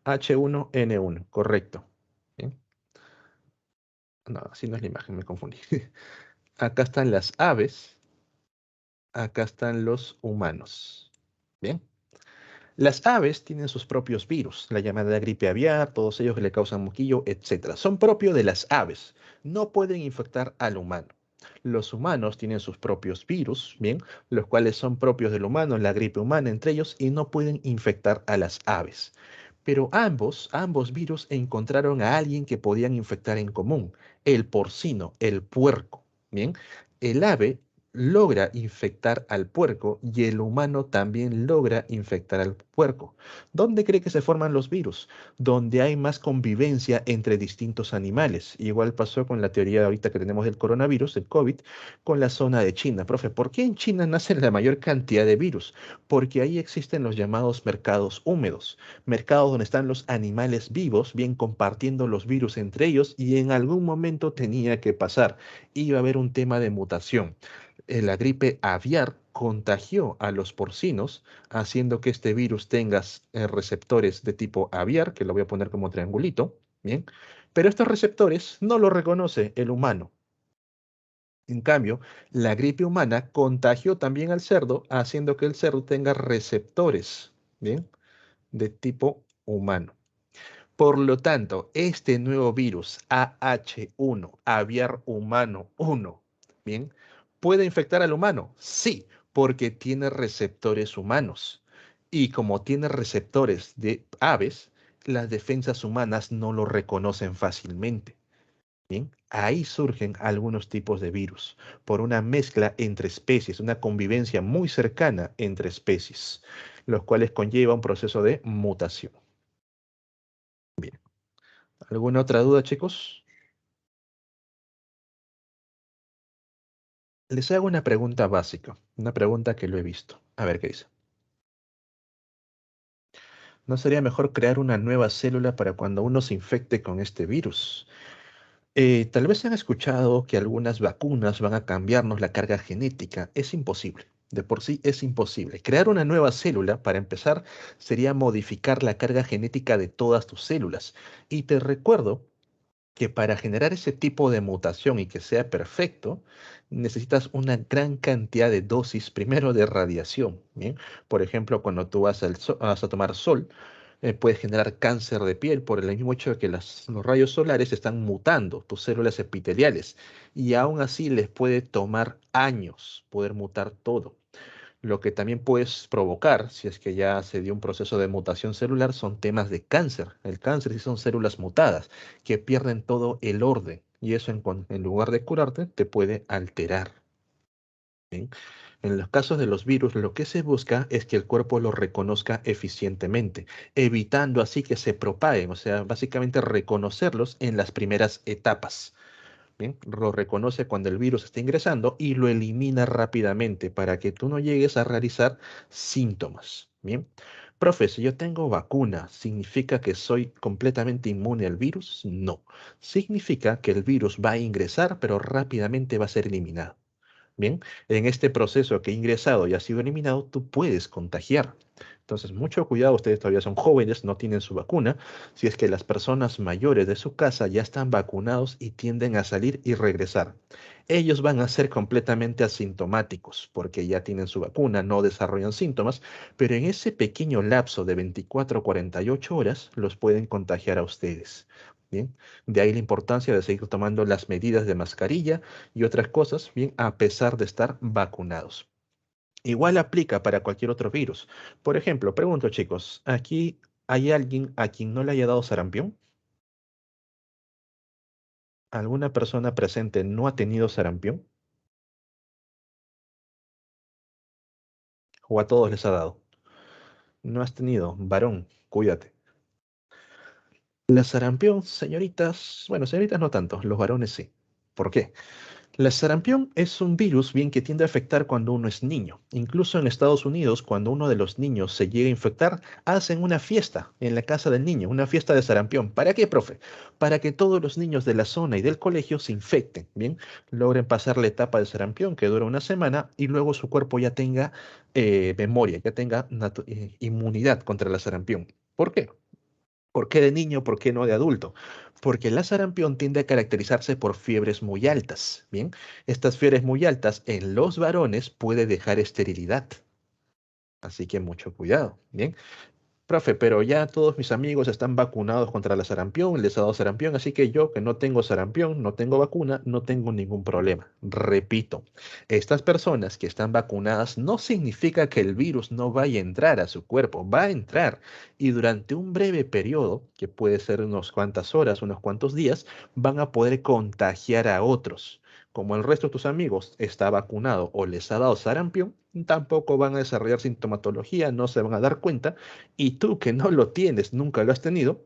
H1N1, correcto. Bien. No, así no es la imagen, me confundí. Acá están las aves, acá están los humanos. Bien. Las aves tienen sus propios virus, la llamada gripe aviar, todos ellos que le causan moquillo, etcétera. Son propios de las aves, no pueden infectar al humano. Los humanos tienen sus propios virus, bien, los cuales son propios del humano, la gripe humana entre ellos, y no pueden infectar a las aves. Pero ambos virus encontraron a alguien que podían infectar en común, el porcino, el puerco, bien. El ave logra infectar al puerco y el humano también logra infectar al puerco. ¿Dónde cree que se forman los virus? Donde hay más convivencia entre distintos animales. Igual pasó con la teoría ahorita que tenemos del coronavirus, el COVID, con la zona de China. Profe, ¿por qué en China nace la mayor cantidad de virus? Porque ahí existen los llamados mercados húmedos, mercados donde están los animales vivos, bien compartiendo los virus entre ellos y en algún momento tenía que pasar. Iba a haber un tema de mutación. La gripe aviar contagió a los porcinos, haciendo que este virus tenga receptores de tipo aviar, que lo voy a poner como triangulito, ¿bien? Pero estos receptores no los reconoce el humano. En cambio, la gripe humana contagió también al cerdo, haciendo que el cerdo tenga receptores, ¿bien? De tipo humano. Por lo tanto, este nuevo virus AH1, aviar humano 1, ¿bien? ¿Puede infectar al humano? Sí, porque tiene receptores humanos. Y como tiene receptores de aves, las defensas humanas no lo reconocen fácilmente. ¿Bien? Ahí surgen algunos tipos de virus, por una mezcla entre especies, una convivencia muy cercana entre especies, los cuales conlleva un proceso de mutación. Bien. ¿Alguna otra duda, chicos? Les hago una pregunta básica, una pregunta que lo he visto. A ver qué dice. ¿No sería mejor crear una nueva célula para cuando uno se infecte con este virus? Tal vez han escuchado que algunas vacunas van a cambiarnos la carga genética. Es imposible. De por sí es imposible. Crear una nueva célula, para empezar, sería modificar la carga genética de todas tus células. Y te recuerdo que para generar ese tipo de mutación y que sea perfecto, necesitas una gran cantidad de dosis, primero de radiación, ¿bien? Por ejemplo, cuando tú vas a tomar sol, puedes generar cáncer de piel por el mismo hecho de que los rayos solares están mutando tus células epiteliales y aún así les puede tomar años poder mutar todo. Lo que también puedes provocar, si es que ya se dio un proceso de mutación celular, son temas de cáncer. El cáncer sí son células mutadas que pierden todo el orden y eso en lugar de curarte te puede alterar. ¿Bien? En los casos de los virus, lo que se busca es que el cuerpo los reconozca eficientemente, evitando así que se propaguen, o sea, básicamente reconocerlos en las primeras etapas. Bien, lo reconoce cuando el virus está ingresando y lo elimina rápidamente para que tú no llegues a realizar síntomas. Bien, profe, si yo tengo vacuna, ¿significa que soy completamente inmune al virus? No, significa que el virus va a ingresar, pero rápidamente va a ser eliminado. Bien, en este proceso que ha ingresado y ha sido eliminado, tú puedes contagiar. Entonces, mucho cuidado, ustedes todavía son jóvenes, no tienen su vacuna. Si es que las personas mayores de su casa ya están vacunados y tienden a salir y regresar. Ellos van a ser completamente asintomáticos porque ya tienen su vacuna, no desarrollan síntomas, pero en ese pequeño lapso de 24 a 48 horas los pueden contagiar a ustedes. Bien, de ahí la importancia de seguir tomando las medidas de mascarilla y otras cosas, bien, a pesar de estar vacunados. Igual aplica para cualquier otro virus. Por ejemplo, pregunto chicos, ¿aquí hay alguien a quien no le haya dado sarampión? ¿Alguna persona presente no ha tenido sarampión? ¿O a todos les ha dado? No has tenido, varón, cuídate. La sarampión, señoritas, bueno, señoritas no tanto, los varones sí. ¿Por qué? La sarampión es un virus bien que tiende a afectar cuando uno es niño. Incluso en Estados Unidos, cuando uno de los niños se llega a infectar, hacen una fiesta en la casa del niño, una fiesta de sarampión. ¿Para qué, profe? Para que todos los niños de la zona y del colegio se infecten, bien, logren pasar la etapa de sarampión que dura una semana y luego su cuerpo ya tenga memoria, ya tenga inmunidad contra la sarampión. ¿Por qué? ¿Por qué de niño? ¿Por qué no de adulto? Porque la sarampión tiende a caracterizarse por fiebres muy altas. Bien, estas fiebres muy altas en los varones puede dejar esterilidad. Así que mucho cuidado. Bien, profe, pero ya todos mis amigos están vacunados contra la sarampión, les ha dado sarampión, así que yo que no tengo sarampión, no tengo vacuna, no tengo ningún problema. Repito, estas personas que están vacunadas no significa que el virus no vaya a entrar a su cuerpo, va a entrar y durante un breve periodo, que puede ser unas cuantas horas, unos cuantos días, van a poder contagiar a otros. Como el resto de tus amigos está vacunado o les ha dado sarampión, tampoco van a desarrollar sintomatología, no se van a dar cuenta y tú que no lo tienes, nunca lo has tenido,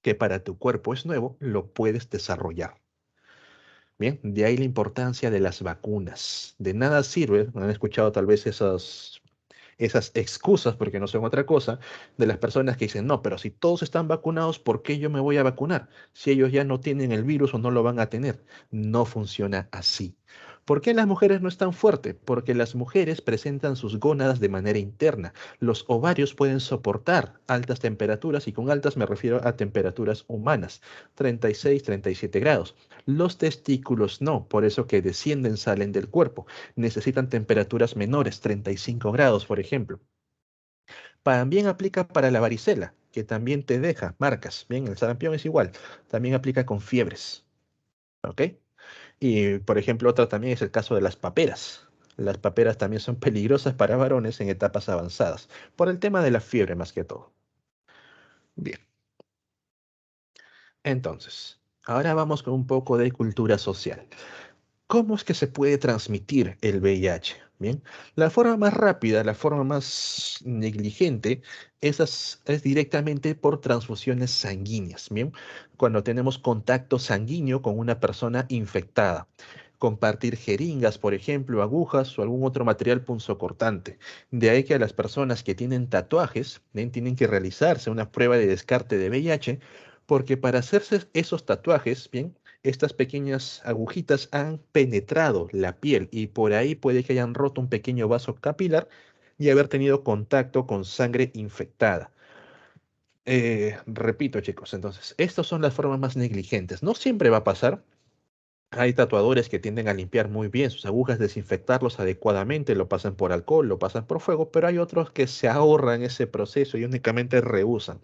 que para tu cuerpo es nuevo, lo puedes desarrollar. Bien, de ahí la importancia de las vacunas. De nada sirve, han escuchado tal vez esas excusas, porque no son otra cosa, de las personas que dicen, no, pero si todos están vacunados, ¿por qué yo me voy a vacunar? Si ellos ya no tienen el virus o no lo van a tener. No funciona así. ¿Por qué las mujeres no están fuertes? Porque las mujeres presentan sus gónadas de manera interna. Los ovarios pueden soportar altas temperaturas y con altas me refiero a temperaturas humanas, 36, 37 grados. Los testículos no, por eso que descienden, salen del cuerpo. Necesitan temperaturas menores, 35 grados, por ejemplo. También aplica para la varicela, que también te deja marcas. Bien, el sarampión es igual. También aplica con fiebres. ¿Ok? Y, por ejemplo, otra también es el caso de las paperas. Las paperas también son peligrosas para varones en etapas avanzadas, por el tema de la fiebre más que todo. Bien, entonces, ahora vamos con un poco de cultura social. ¿Cómo es que se puede transmitir el VIH? Bien, la forma más rápida, la forma más negligente, es directamente por transfusiones sanguíneas. Bien, cuando tenemos contacto sanguíneo con una persona infectada. Compartir jeringas, por ejemplo, agujas o algún otro material punzocortante. De ahí que a las personas que tienen tatuajes, bien, tienen que realizarse una prueba de descarte de VIH, porque para hacerse esos tatuajes, bien, estas pequeñas agujitas han penetrado la piel y por ahí puede que hayan roto un pequeño vaso capilar y haber tenido contacto con sangre infectada. Repito, chicos, entonces, estas son las formas más negligentes. No siempre va a pasar. Hay tatuadores que tienden a limpiar muy bien sus agujas, desinfectarlos adecuadamente, lo pasan por alcohol, lo pasan por fuego, pero hay otros que se ahorran ese proceso y únicamente reusan.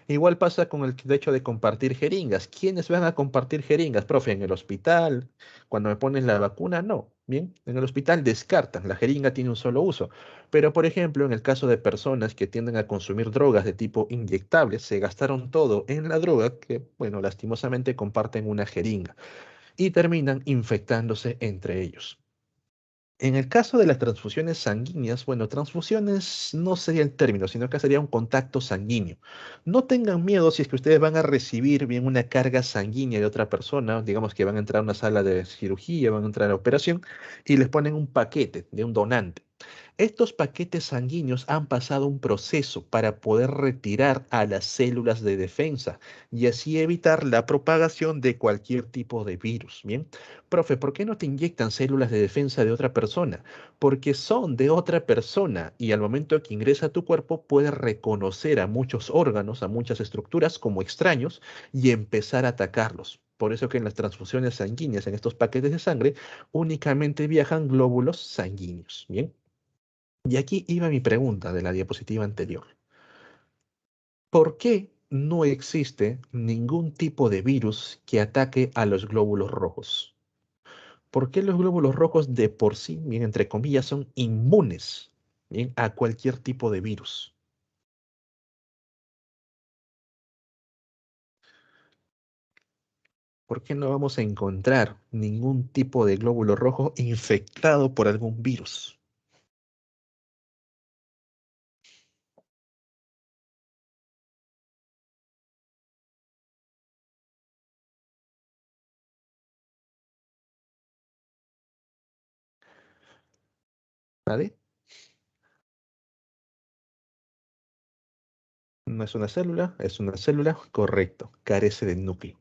Igual pasa con el hecho de compartir jeringas. ¿Quiénes van a compartir jeringas, profe? ¿En el hospital? Cuando me ponen la vacuna, no. Bien, en el hospital descartan, la jeringa tiene un solo uso. Pero, por ejemplo, en el caso de personas que tienden a consumir drogas de tipo inyectable, se gastaron todo en la droga que, bueno, lastimosamente comparten una jeringa y terminan infectándose entre ellos. En el caso de las transfusiones sanguíneas, bueno, transfusiones no sería el término, sino que sería un contacto sanguíneo. No tengan miedo si es que ustedes van a recibir bien una carga sanguínea de otra persona, digamos que van a entrar a una sala de cirugía, van a entrar a la operación y les ponen un paquete de un donante. Estos paquetes sanguíneos han pasado un proceso para poder retirar a las células de defensa y así evitar la propagación de cualquier tipo de virus. Bien, profe, ¿por qué no te inyectan células de defensa de otra persona? Porque son de otra persona y al momento que ingresa a tu cuerpo puede reconocer a muchos órganos, a muchas estructuras como extraños y empezar a atacarlos. Por eso que en las transfusiones sanguíneas, en estos paquetes de sangre, únicamente viajan glóbulos sanguíneos. Bien. Y aquí iba mi pregunta de la diapositiva anterior. ¿Por qué no existe ningún tipo de virus que ataque a los glóbulos rojos? ¿Por qué los glóbulos rojos de por sí, bien entre comillas, son inmunes, bien, a cualquier tipo de virus? ¿Por qué no vamos a encontrar ningún tipo de glóbulo rojo infectado por algún virus? ¿Vale? ¿No es una célula, correcto, carece de núcleo.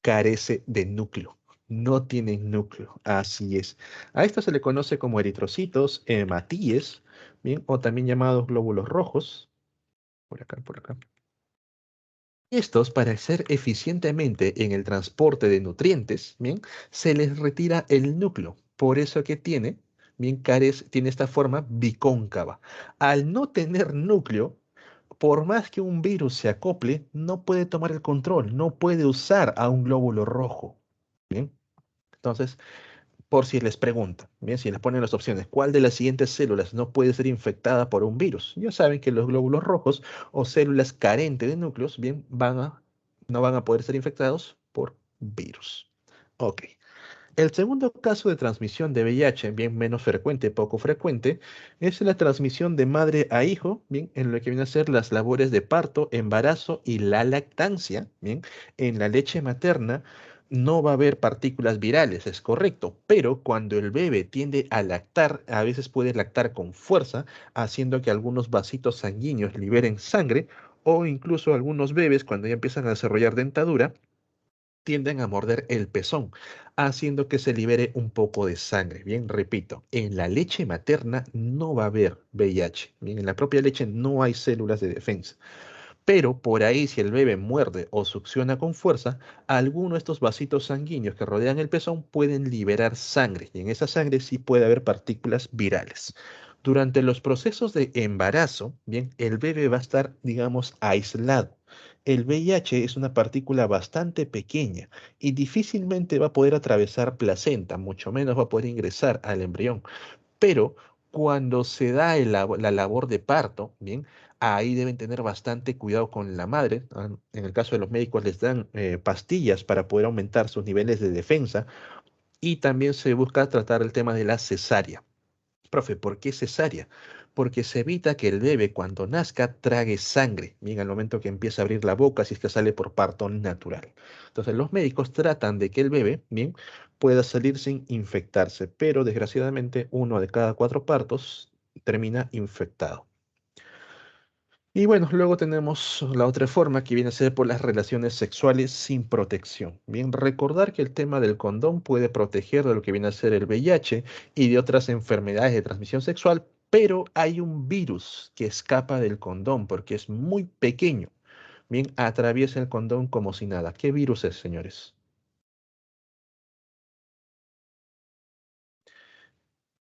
Carece de núcleo. No tiene núcleo. Así es. A esto se le conoce como eritrocitos, hematíes, bien, o también llamados glóbulos rojos. Por acá, por acá. Estos, para ser eficientemente en el transporte de nutrientes, bien, se les retira el núcleo. Por eso que tiene, bien, tiene esta forma bicóncava. Al no tener núcleo, por más que un virus se acople, no puede tomar el control, no puede usar a un glóbulo rojo. Bien. Entonces, por si les preguntan, bien, si les ponen las opciones, ¿cuál de las siguientes células no puede ser infectada por un virus? Ya saben que los glóbulos rojos o células carentes de núcleos, bien, no van a poder ser infectados por virus. Ok. El segundo caso de transmisión de VIH, bien menos frecuente, poco frecuente, es la transmisión de madre a hijo, bien, en lo que viene a ser las labores de parto, embarazo y la lactancia, bien, en la leche materna no va a haber partículas virales, es correcto, pero cuando el bebé tiende a lactar, a veces puede lactar con fuerza, haciendo que algunos vasitos sanguíneos liberen sangre, o incluso algunos bebés, cuando ya empiezan a desarrollar dentadura, tienden a morder el pezón, haciendo que se libere un poco de sangre. Bien, repito, en la leche materna no va a haber VIH. Bien, en la propia leche no hay células de defensa. Pero por ahí, si el bebé muerde o succiona con fuerza, alguno de estos vasitos sanguíneos que rodean el pezón pueden liberar sangre. Y en esa sangre sí puede haber partículas virales. Durante los procesos de embarazo, bien, el bebé va a estar, digamos, aislado. El VIH es una partícula bastante pequeña y difícilmente va a poder atravesar placenta, mucho menos va a poder ingresar al embrión. Pero cuando se da la labor de parto, bien, ahí deben tener bastante cuidado con la madre. En el caso de los médicos les dan pastillas para poder aumentar sus niveles de defensa y también se busca tratar el tema de la cesárea. Profe, ¿por qué cesárea? Porque se evita que el bebé cuando nazca trague sangre, bien al momento que empieza a abrir la boca si es que sale por parto natural. Entonces los médicos tratan de que el bebé, bien, pueda salir sin infectarse, pero desgraciadamente uno de cada cuatro partos termina infectado. Y bueno, luego tenemos la otra forma que viene a ser por las relaciones sexuales sin protección. Bien, recordar que el tema del condón puede proteger de lo que viene a ser el VIH y de otras enfermedades de transmisión sexual, pero hay un virus que escapa del condón porque es muy pequeño. Bien, atraviesa el condón como si nada. ¿Qué virus es, señores?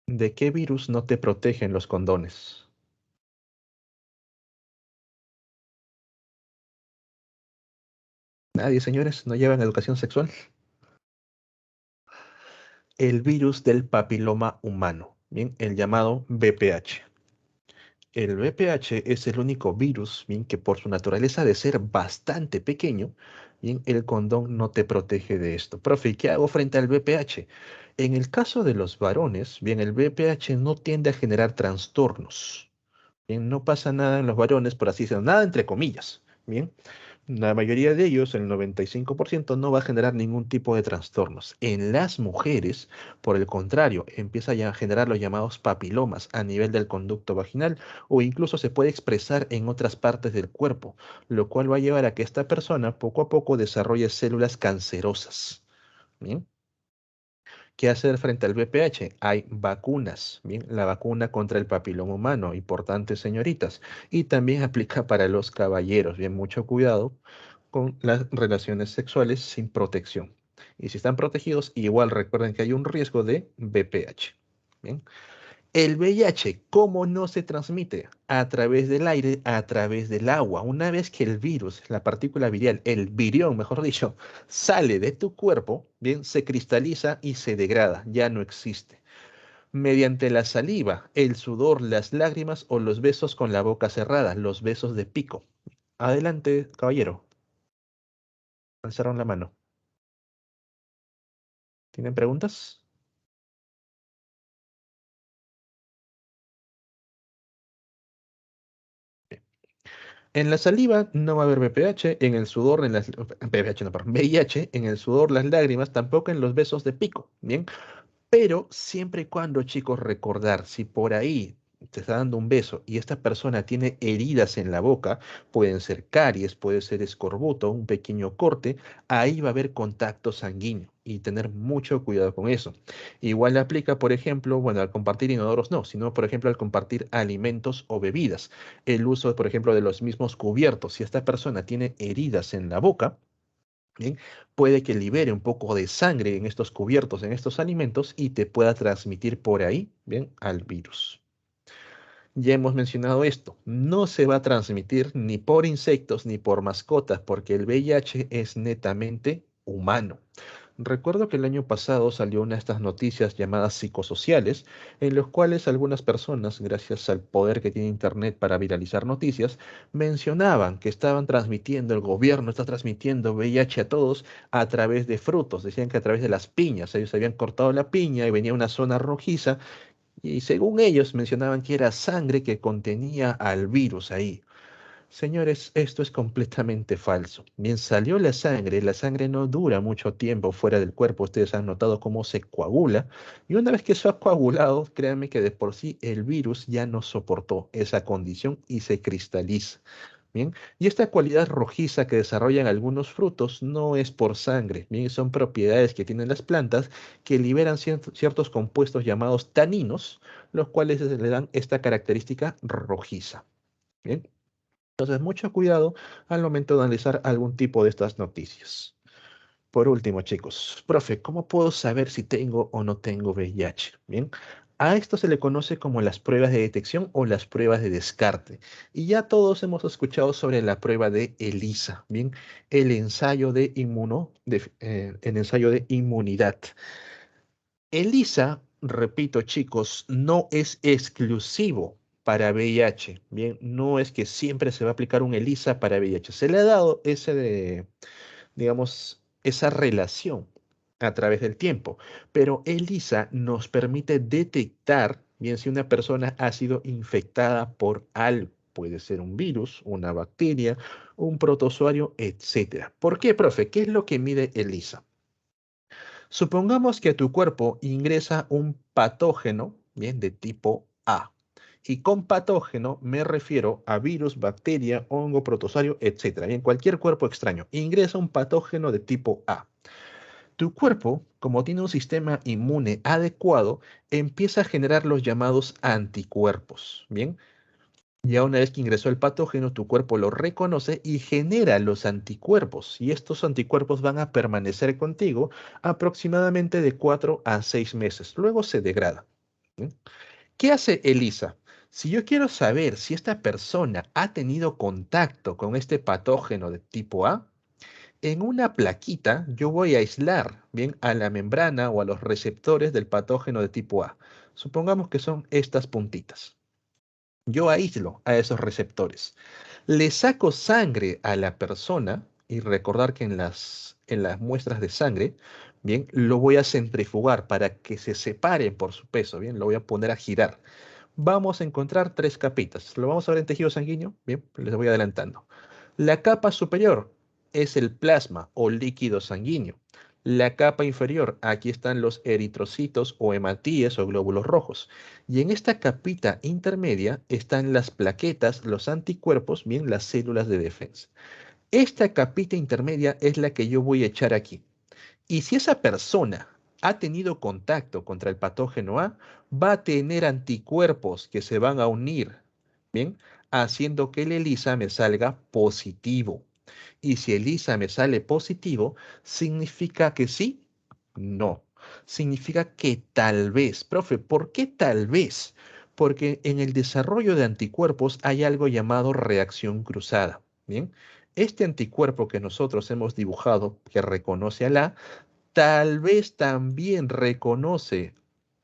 ¿De qué virus no te protegen los condones? Nadie, señores, no llevan educación sexual. El virus del papiloma humano, bien, el llamado VPH. El VPH es el único virus, bien, que por su naturaleza de ser bastante pequeño, bien, el condón no te protege de esto. Profe, ¿y qué hago frente al VPH? En el caso de los varones, bien, el VPH no tiende a generar trastornos. Bien, no pasa nada en los varones, por así decirlo, nada entre comillas. Bien, la mayoría de ellos, el 95%, no va a generar ningún tipo de trastornos. En las mujeres, por el contrario, empieza ya a generar los llamados papilomas a nivel del conducto vaginal o incluso se puede expresar en otras partes del cuerpo, lo cual va a llevar a que esta persona poco a poco desarrolle células cancerosas. Bien. ¿Qué hacer frente al VPH? Hay vacunas, bien, la vacuna contra el papiloma humano, importante, señoritas, y también aplica para los caballeros, bien, mucho cuidado con las relaciones sexuales sin protección. Y si están protegidos, igual recuerden que hay un riesgo de VPH. Bien. El VIH, ¿cómo no se transmite? A través del aire, a través del agua. Una vez que el virus, la partícula virial, el virión, mejor dicho, sale de tu cuerpo, bien, se cristaliza y se degrada, ya no existe. Mediante la saliva, el sudor, las lágrimas o los besos con la boca cerrada, los besos de pico. Adelante, caballero. Alzaron la mano. ¿Tienen preguntas? En la saliva no va a haber BPH, en el sudor, en las, BPH no, perdón, VIH, en el sudor, las lágrimas, tampoco en los besos de pico, ¿bien? Pero siempre y cuando, chicos, recordar, si por ahí te está dando un beso y esta persona tiene heridas en la boca, pueden ser caries, puede ser escorbuto, un pequeño corte, ahí va a haber contacto sanguíneo y tener mucho cuidado con eso. Igual aplica, por ejemplo, bueno, al compartir inodoros no, sino, por ejemplo, al compartir alimentos o bebidas. El uso, por ejemplo, de los mismos cubiertos. Si esta persona tiene heridas en la boca, bien, puede que libere un poco de sangre en estos cubiertos, en estos alimentos y te pueda transmitir por ahí, bien, al virus. Ya hemos mencionado esto, no se va a transmitir ni por insectos ni por mascotas, porque el VIH es netamente humano. Recuerdo que el año pasado salió una de estas noticias llamadas psicosociales, en los cuales algunas personas, gracias al poder que tiene Internet para viralizar noticias, mencionaban que estaban transmitiendo, el gobierno está transmitiendo VIH a todos a través de frutos. Decían que a través de las piñas, ellos habían cortado la piña y venía una zona rojiza y según ellos mencionaban que era sangre que contenía al virus ahí. Señores, esto es completamente falso. Bien, salió la sangre no dura mucho tiempo fuera del cuerpo. Ustedes han notado cómo se coagula. Y una vez que se ha coagulado, créanme que de por sí el virus ya no soportó esa condición y se cristaliza. Bien, y esta cualidad rojiza que desarrollan algunos frutos no es por sangre. Bien, son propiedades que tienen las plantas que liberan ciertos compuestos llamados taninos, los cuales le dan esta característica rojiza. Bien. Entonces, mucho cuidado al momento de analizar algún tipo de estas noticias. Por último, chicos, profe, ¿cómo puedo saber si tengo o no tengo VIH? Bien, a esto se le conoce como las pruebas de detección o las pruebas de descarte. Y ya todos hemos escuchado sobre la prueba de ELISA, bien, el ensayo de inmunidad. ELISA, repito chicos, no es exclusivo para VIH. Bien, no es que siempre se va a aplicar un ELISA para VIH. Se le ha dado digamos, esa relación a través del tiempo, pero ELISA nos permite detectar bien si una persona ha sido infectada por algo. Puede ser un virus, una bacteria, un protozoario, etcétera. ¿Por qué, profe? ¿Qué es lo que mide ELISA? Supongamos que a tu cuerpo ingresa un patógeno, bien, de tipo A. Y con patógeno me refiero a virus, bacteria, hongo, protozoario, etcétera. Bien, cualquier cuerpo extraño ingresa un patógeno de tipo A. Tu cuerpo, como tiene un sistema inmune adecuado, empieza a generar los llamados anticuerpos. Bien, ya una vez que ingresó el patógeno, tu cuerpo lo reconoce y genera los anticuerpos. Y estos anticuerpos van a permanecer contigo aproximadamente de 4 a 6 meses. Luego se degrada. ¿Sí? ¿Qué hace ELISA? Si yo quiero saber si esta persona ha tenido contacto con este patógeno de tipo A, En una plaquita yo voy a aislar, bien, a la membrana o a los receptores del patógeno de tipo A. Supongamos que son estas puntitas. Yo aíslo a esos receptores. Le saco sangre a la persona y recordar que en las muestras de sangre, bien, lo voy a centrifugar para que se separen por su peso, bien, lo voy a poner a girar. Vamos a encontrar tres capitas. Lo vamos a ver en tejido sanguíneo, bien, les voy adelantando. La capa superior es el plasma o líquido sanguíneo. La capa inferior, aquí están los eritrocitos o hematíes o glóbulos rojos. Y en esta capita intermedia están las plaquetas, los anticuerpos, bien, las células de defensa. Esta capita intermedia es la que yo voy a echar aquí. Y si esa persona ha tenido contacto contra el patógeno A, va a tener anticuerpos que se van a unir, bien, haciendo que el ELISA me salga positivo. Y si ELISA me sale positivo, ¿significa que sí? No. Significa que tal vez. Profe, ¿por qué tal vez? Porque en el desarrollo de anticuerpos hay algo llamado reacción cruzada. Bien, este anticuerpo que nosotros hemos dibujado, que reconoce al A, tal vez también reconoce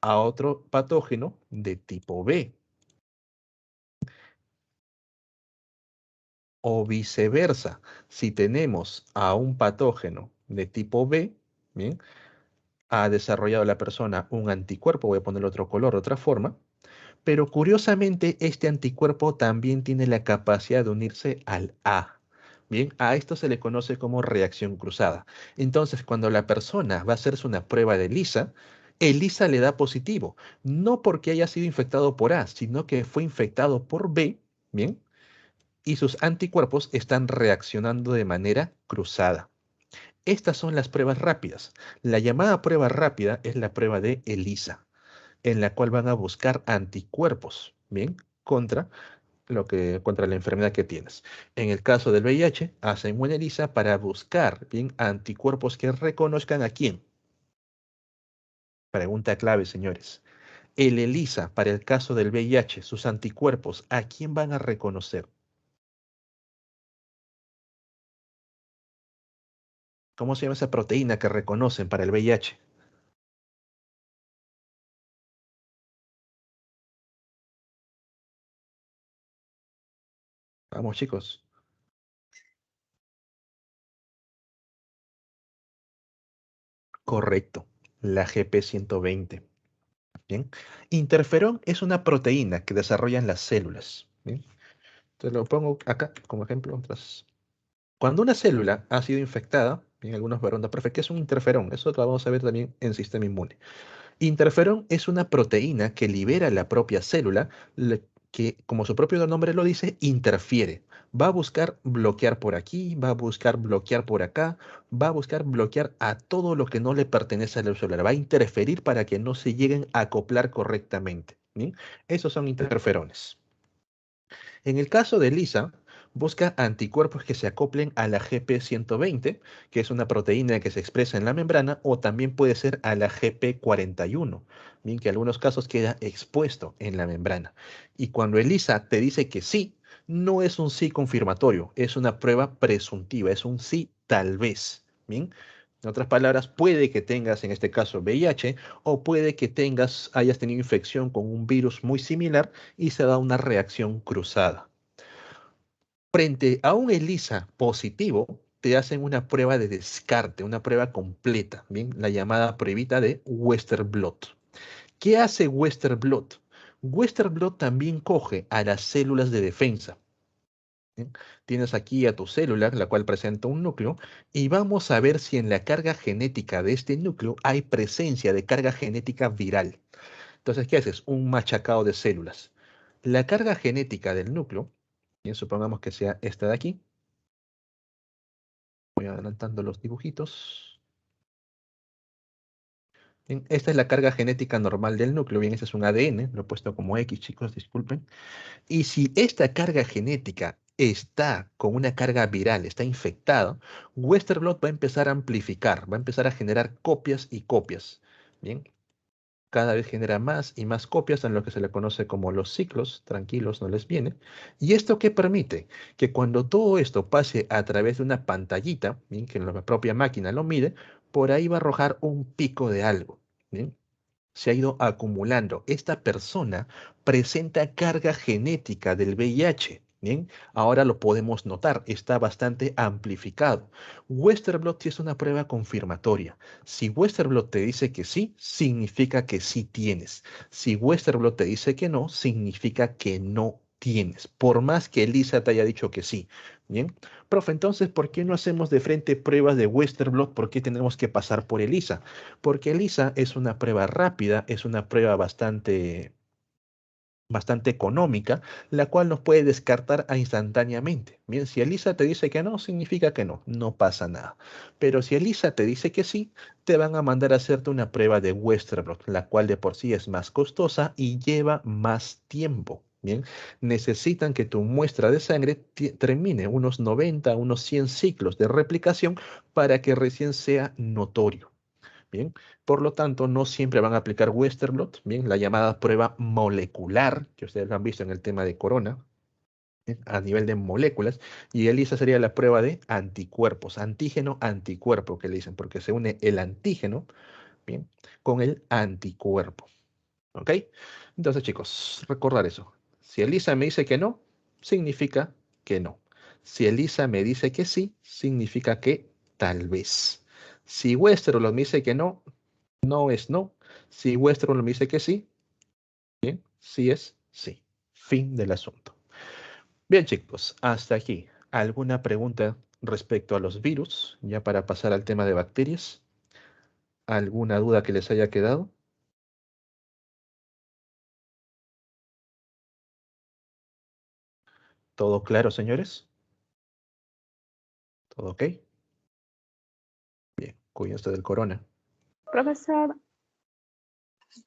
a otro patógeno de tipo B o viceversa. Si tenemos a un patógeno de tipo B, bien, ha desarrollado la persona un anticuerpo, voy a poner otro color, otra forma, pero curiosamente este anticuerpo también tiene la capacidad de unirse al A. Bien, a esto se le conoce como reacción cruzada. Entonces, cuando la persona va a hacerse una prueba de ELISA, ELISA le da positivo, no porque haya sido infectado por A, sino que fue infectado por B, bien, y sus anticuerpos están reaccionando de manera cruzada. Estas son las pruebas rápidas. La llamada prueba rápida es la prueba de ELISA, en la cual van a buscar anticuerpos, bien, contra la enfermedad que tienes. En el caso del VIH, hacen una ELISA para buscar, bien, anticuerpos que reconozcan a quién. Pregunta clave, señores. El ELISA para el caso del VIH, sus anticuerpos, ¿a quién van a reconocer? ¿Cómo se llama esa proteína que reconocen para el VIH? Vamos, chicos. Correcto. La GP120. Bien. Interferón es una proteína que desarrollan las células. Bien. Entonces lo pongo acá como ejemplo. Cuando una célula ha sido infectada, en algunos varones perfectos, ¿qué es un interferón? Eso lo vamos a ver también en sistema inmune. Interferón es una proteína que libera la propia célula, que, como su propio nombre lo dice, interfiere. Va a buscar bloquear por aquí, va a buscar bloquear por acá, va a buscar bloquear a todo lo que no le pertenece a la célula. Va a interferir para que no se lleguen a acoplar correctamente. ¿Bien? Esos son interferones. En el caso de Lisa, busca anticuerpos que se acoplen a la GP120, que es una proteína que se expresa en la membrana, o también puede ser a la GP41, bien que en algunos casos queda expuesto en la membrana. Y cuando ELISA te dice que sí, no es un sí confirmatorio, es una prueba presuntiva, es un sí tal vez. Bien. En otras palabras, puede que tengas en este caso VIH o puede que hayas tenido infección con un virus muy similar y se da una reacción cruzada. Frente a un ELISA positivo, te hacen una prueba de descarte, una prueba completa, ¿bien? La llamada pruebita de Western blot. ¿Qué hace Western blot? Western blot también coge a las células de defensa. ¿Bien? Tienes aquí a tu célula, la cual presenta un núcleo, y vamos a ver si en la carga genética de este núcleo hay presencia de carga genética viral. Entonces, ¿qué haces? Un machacado de células. La carga genética del núcleo, bien, supongamos que sea esta de aquí. Voy adelantando los dibujitos. Bien, esta es la carga genética normal del núcleo. Bien, este es un ADN, lo he puesto como X, chicos, disculpen. Y si esta carga genética está con una carga viral, está infectada, Western blot va a empezar a amplificar, va a empezar a generar copias y copias. Bien, Cada vez genera más y más copias en lo que se le conoce como los ciclos, tranquilos, no les viene. ¿Y esto qué permite? Que cuando todo esto pase a través de una pantallita, ¿bien? Que la propia máquina lo mide, por ahí va a arrojar un pico de algo. ¿Bien? Se ha ido acumulando. Esta persona presenta carga genética del VIH. Bien, ahora lo podemos notar, está bastante amplificado. Westerblot es una prueba confirmatoria. Si Westerblot te dice que sí, significa que sí tienes. Si Westerblot te dice que no, significa que no tienes. Por más que Elisa te haya dicho que sí. Bien, profe, entonces, ¿por qué no hacemos de frente pruebas de Westerblot? ¿Por qué tenemos que pasar por Elisa? Porque ELISA es una prueba rápida, es una prueba bastante económica, la cual nos puede descartar instantáneamente. Bien, si ELISA te dice que no, significa que no, no pasa nada. Pero si ELISA te dice que sí, te van a mandar a hacerte una prueba de Westerblot, la cual de por sí es más costosa y lleva más tiempo. Bien, necesitan que tu muestra de sangre termine unos 90, unos 100 ciclos de replicación para que recién sea notorio. Bien, por lo tanto, no siempre van a aplicar Westerblot, bien, la llamada prueba molecular, que ustedes lo han visto en el tema de corona, bien, a nivel de moléculas, y ELISA sería la prueba de anticuerpos, antígeno-anticuerpo, que le dicen, porque se une el antígeno, bien, con el anticuerpo, ¿ok? Entonces, chicos, recordar eso. Si ELISA me dice que no, significa que no. Si ELISA me dice que sí, significa que tal vez. Si Westerblot me dice que no, no es no. Si Westron me dice que sí, bien, sí es sí. Fin del asunto. Bien, chicos, hasta aquí. ¿Alguna pregunta respecto a los virus? Ya para pasar al tema de bacterias. ¿Alguna duda que les haya quedado? ¿Todo claro, señores? ¿Todo ok? Bien, cuídense del corona. Profesor,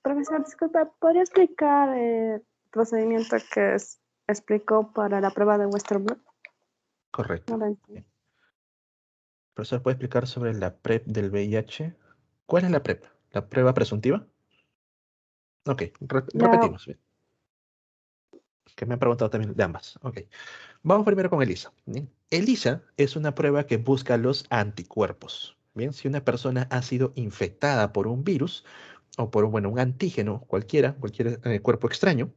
profesor, disculpa, ¿podría explicar el procedimiento que explicó para la prueba de Westerblot? No Correcto. lo entiendo. Bien. Profesor, ¿puede explicar sobre la PrEP del VIH? ¿Cuál es la PrEP? ¿La prueba presuntiva? Ok, La, repetimos. Bien. Que me han preguntado también de ambas. Ok. Vamos primero con ELISA. ¿Bien? ELISA es una prueba que busca los anticuerpos. Bien, si una persona ha sido infectada por un virus o por bueno, un antígeno cualquiera, cualquier cuerpo extraño,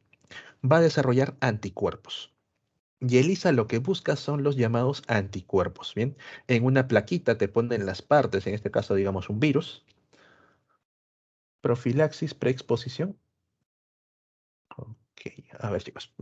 va a desarrollar anticuerpos. Y ELISA lo que busca son los llamados anticuerpos. Bien, en una plaquita te ponen las partes, en este caso digamos un virus, profilaxis, preexposición. Ok, a ver chicos,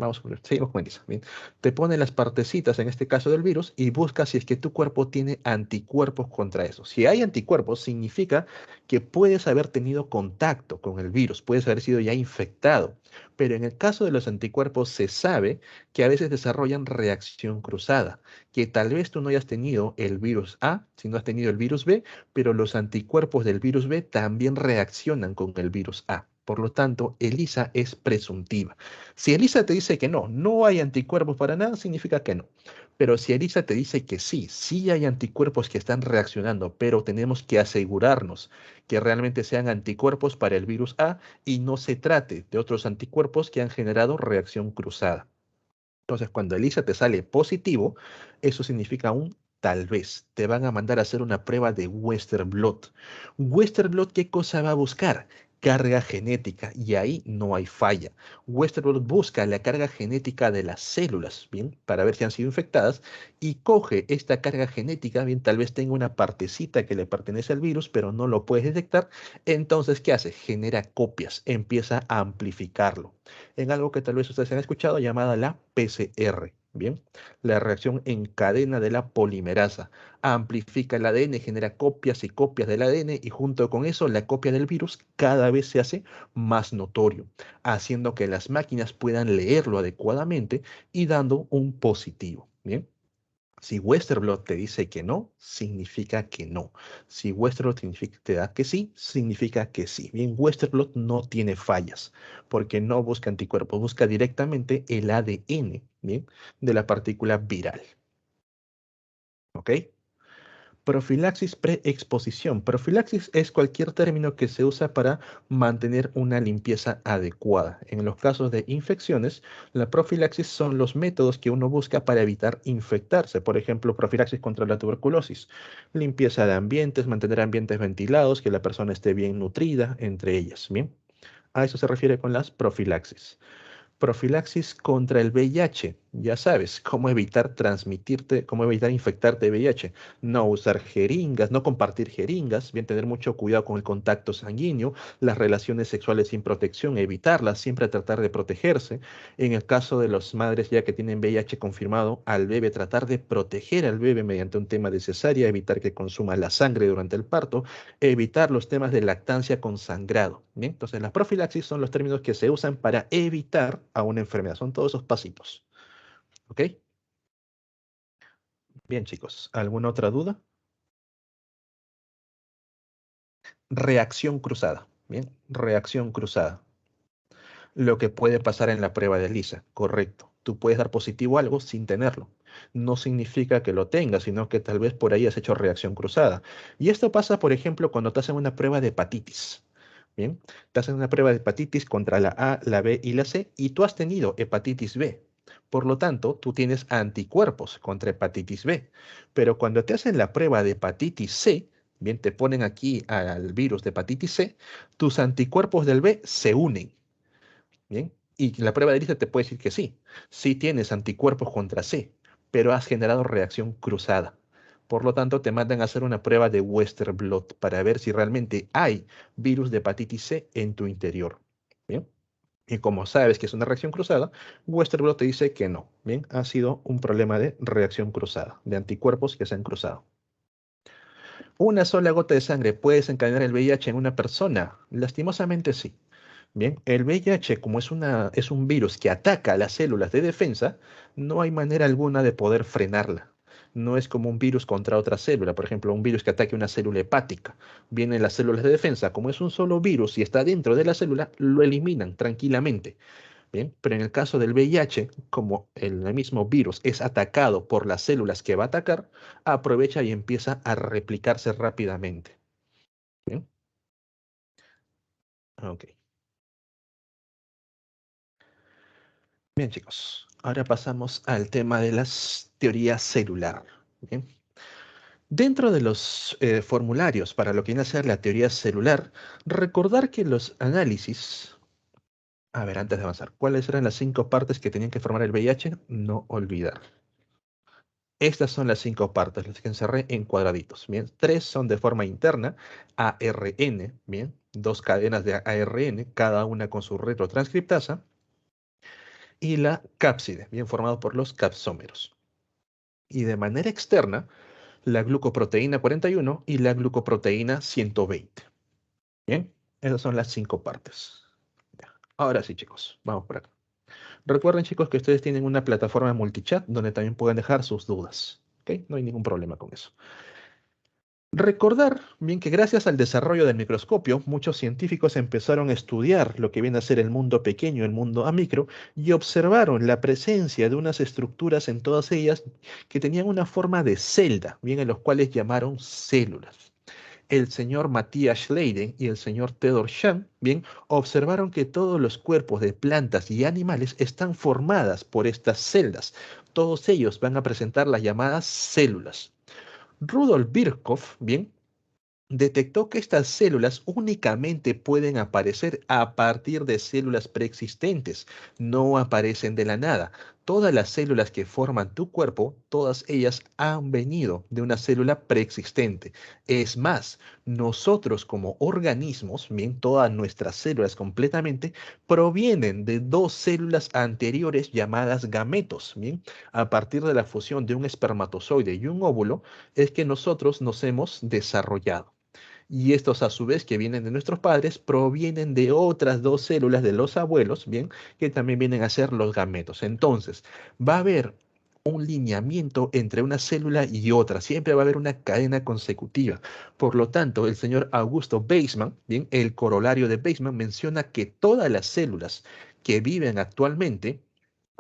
seguimos con Elisa. Bien. Te pone las partecitas, en este caso del virus, y busca si es que tu cuerpo tiene anticuerpos contra eso. Si hay anticuerpos, significa que puedes haber tenido contacto con el virus, puedes haber sido ya infectado. Pero en el caso de los anticuerpos se sabe que a veces desarrollan reacción cruzada, que tal vez tú no hayas tenido el virus A, sino has tenido el virus B, pero los anticuerpos del virus B también reaccionan con el virus A. Por lo tanto, ELISA es presuntiva. Si ELISA te dice que no, no hay anticuerpos para nada, significa que no. Pero si ELISA te dice que sí, sí hay anticuerpos que están reaccionando, pero tenemos que asegurarnos que realmente sean anticuerpos para el virus A y no se trate de otros anticuerpos que han generado reacción cruzada. Entonces, cuando ELISA te sale positivo, eso significa un tal vez. Te van a mandar a hacer una prueba de Western blot. Western blot, ¿qué cosa va a buscar? Carga genética, y ahí no hay falla. Western blot busca la carga genética de las células, bien, para ver si han sido infectadas, y coge esta carga genética, bien, tal vez tenga una partecita que le pertenece al virus, pero no lo puedes detectar. Entonces, ¿qué hace? Genera copias, empieza a amplificarlo en algo que tal vez ustedes han escuchado llamada la PCR. Bien, la reacción en cadena de la polimerasa amplifica el ADN, genera copias y copias del ADN y junto con eso la copia del virus cada vez se hace más notorio, haciendo que las máquinas puedan leerlo adecuadamente y dando un positivo. Bien. Si Westerblot te dice que no, significa que no. Si Westerblot te da que sí, significa que sí. Bien, Westerblot no tiene fallas, porque no busca anticuerpos, busca directamente el ADN, bien, de la partícula viral. ¿Ok? Profilaxis preexposición. Profilaxis es cualquier término que se usa para mantener una limpieza adecuada. En los casos de infecciones, la profilaxis son los métodos que uno busca para evitar infectarse. Por ejemplo, profilaxis contra la tuberculosis. Limpieza de ambientes, mantener ambientes ventilados, que la persona esté bien nutrida, entre ellas. Bien, a eso se refiere con las profilaxis. Profilaxis contra el VIH. Ya sabes, cómo evitar transmitirte, cómo evitar infectarte de VIH. No usar jeringas, no compartir jeringas, bien tener mucho cuidado con el contacto sanguíneo, las relaciones sexuales sin protección, evitarlas, siempre tratar de protegerse. En el caso de las madres ya que tienen VIH confirmado, al bebé tratar de proteger al bebé mediante un tema de cesárea, evitar que consuma la sangre durante el parto, evitar los temas de lactancia con sangrado. ¿Bien? Entonces, las profilaxis son los términos que se usan para evitar a una enfermedad. Son todos esos pasitos. ¿Ok? Bien, chicos. ¿Alguna otra duda? Reacción cruzada. Bien, reacción cruzada. Lo que puede pasar en la prueba de ELISA. Correcto. Tú puedes dar positivo a algo sin tenerlo. No significa que lo tengas, sino que tal vez por ahí has hecho reacción cruzada. Y esto pasa, por ejemplo, cuando te hacen una prueba de hepatitis. Bien, te hacen una prueba de hepatitis contra la A, la B y la C y tú has tenido hepatitis B. Por lo tanto, tú tienes anticuerpos contra hepatitis B. Pero cuando te hacen la prueba de hepatitis C, bien, te ponen aquí al virus de hepatitis C, tus anticuerpos del B se unen. Bien, y la prueba de ELISA te puede decir que sí, sí tienes anticuerpos contra C, pero has generado reacción cruzada. Por lo tanto, te mandan a hacer una prueba de Western blot para ver si realmente hay virus de hepatitis C en tu interior. Bien. Y como sabes que es una reacción cruzada, Western blot te dice que no. Bien, ha sido un problema de reacción cruzada, de anticuerpos que se han cruzado. ¿Una sola gota de sangre puede desencadenar el VIH en una persona? Lastimosamente sí. Bien, el VIH, como es un virus que ataca a las células de defensa, no hay manera alguna de poder frenarla. No es como un virus contra otra célula, por ejemplo, un virus que ataque una célula hepática. Vienen las células de defensa, como es un solo virus y está dentro de la célula, lo eliminan tranquilamente. Bien, pero en el caso del VIH, como el mismo virus es atacado por las células que va a atacar, aprovecha y empieza a replicarse rápidamente. Bien, ok. Bien, chicos, ahora pasamos al tema de las teorías celular. Bien. Dentro de los formularios para lo que viene a ser la teoría celular, recordar que los análisis, a ver, antes de avanzar, ¿cuáles eran las 5 partes que tenían que formar el VIH? No olvidar. Estas son las 5 partes, las que encerré en cuadraditos. Bien, 3 son de forma interna, ARN, bien, 2 cadenas de ARN, cada una con su retrotranscriptasa, y la cápside, bien formado por los capsómeros. Y de manera externa, la glucoproteína 41 y la glucoproteína 120. Bien, esas son las 5 partes. Ya. Ahora sí, chicos, vamos por acá. Recuerden, chicos, que ustedes tienen una plataforma multichat donde también pueden dejar sus dudas. ¿Ok? No hay ningún problema con eso. Recordar bien que gracias al desarrollo del microscopio, muchos científicos empezaron a estudiar lo que viene a ser el mundo pequeño, el mundo a micro, y observaron la presencia de unas estructuras en todas ellas que tenían una forma de celda, bien, en los cuales llamaron células. El señor Matthias Schleiden y el señor Theodor Scham, bien, observaron que todos los cuerpos de plantas y animales están formadas por estas celdas. Todos ellos van a presentar las llamadas células. Rudolf Virchow, bien, detectó que estas células únicamente pueden aparecer a partir de células preexistentes, no aparecen de la nada. Todas las células que forman tu cuerpo, todas ellas han venido de una célula preexistente. Es más, nosotros como organismos, bien, todas nuestras células completamente, provienen de 2 células anteriores llamadas gametos, bien. A partir de la fusión de un espermatozoide y un óvulo, es que nosotros nos hemos desarrollado. Y estos a su vez que vienen de nuestros padres provienen de otras 2 células de los abuelos, bien, que también vienen a ser los gametos. Entonces, va a haber un lineamiento entre una célula y otra. Siempre va a haber una cadena consecutiva. Por lo tanto, el señor Augusto Weismann, bien, el corolario de Weismann menciona que todas las células que viven actualmente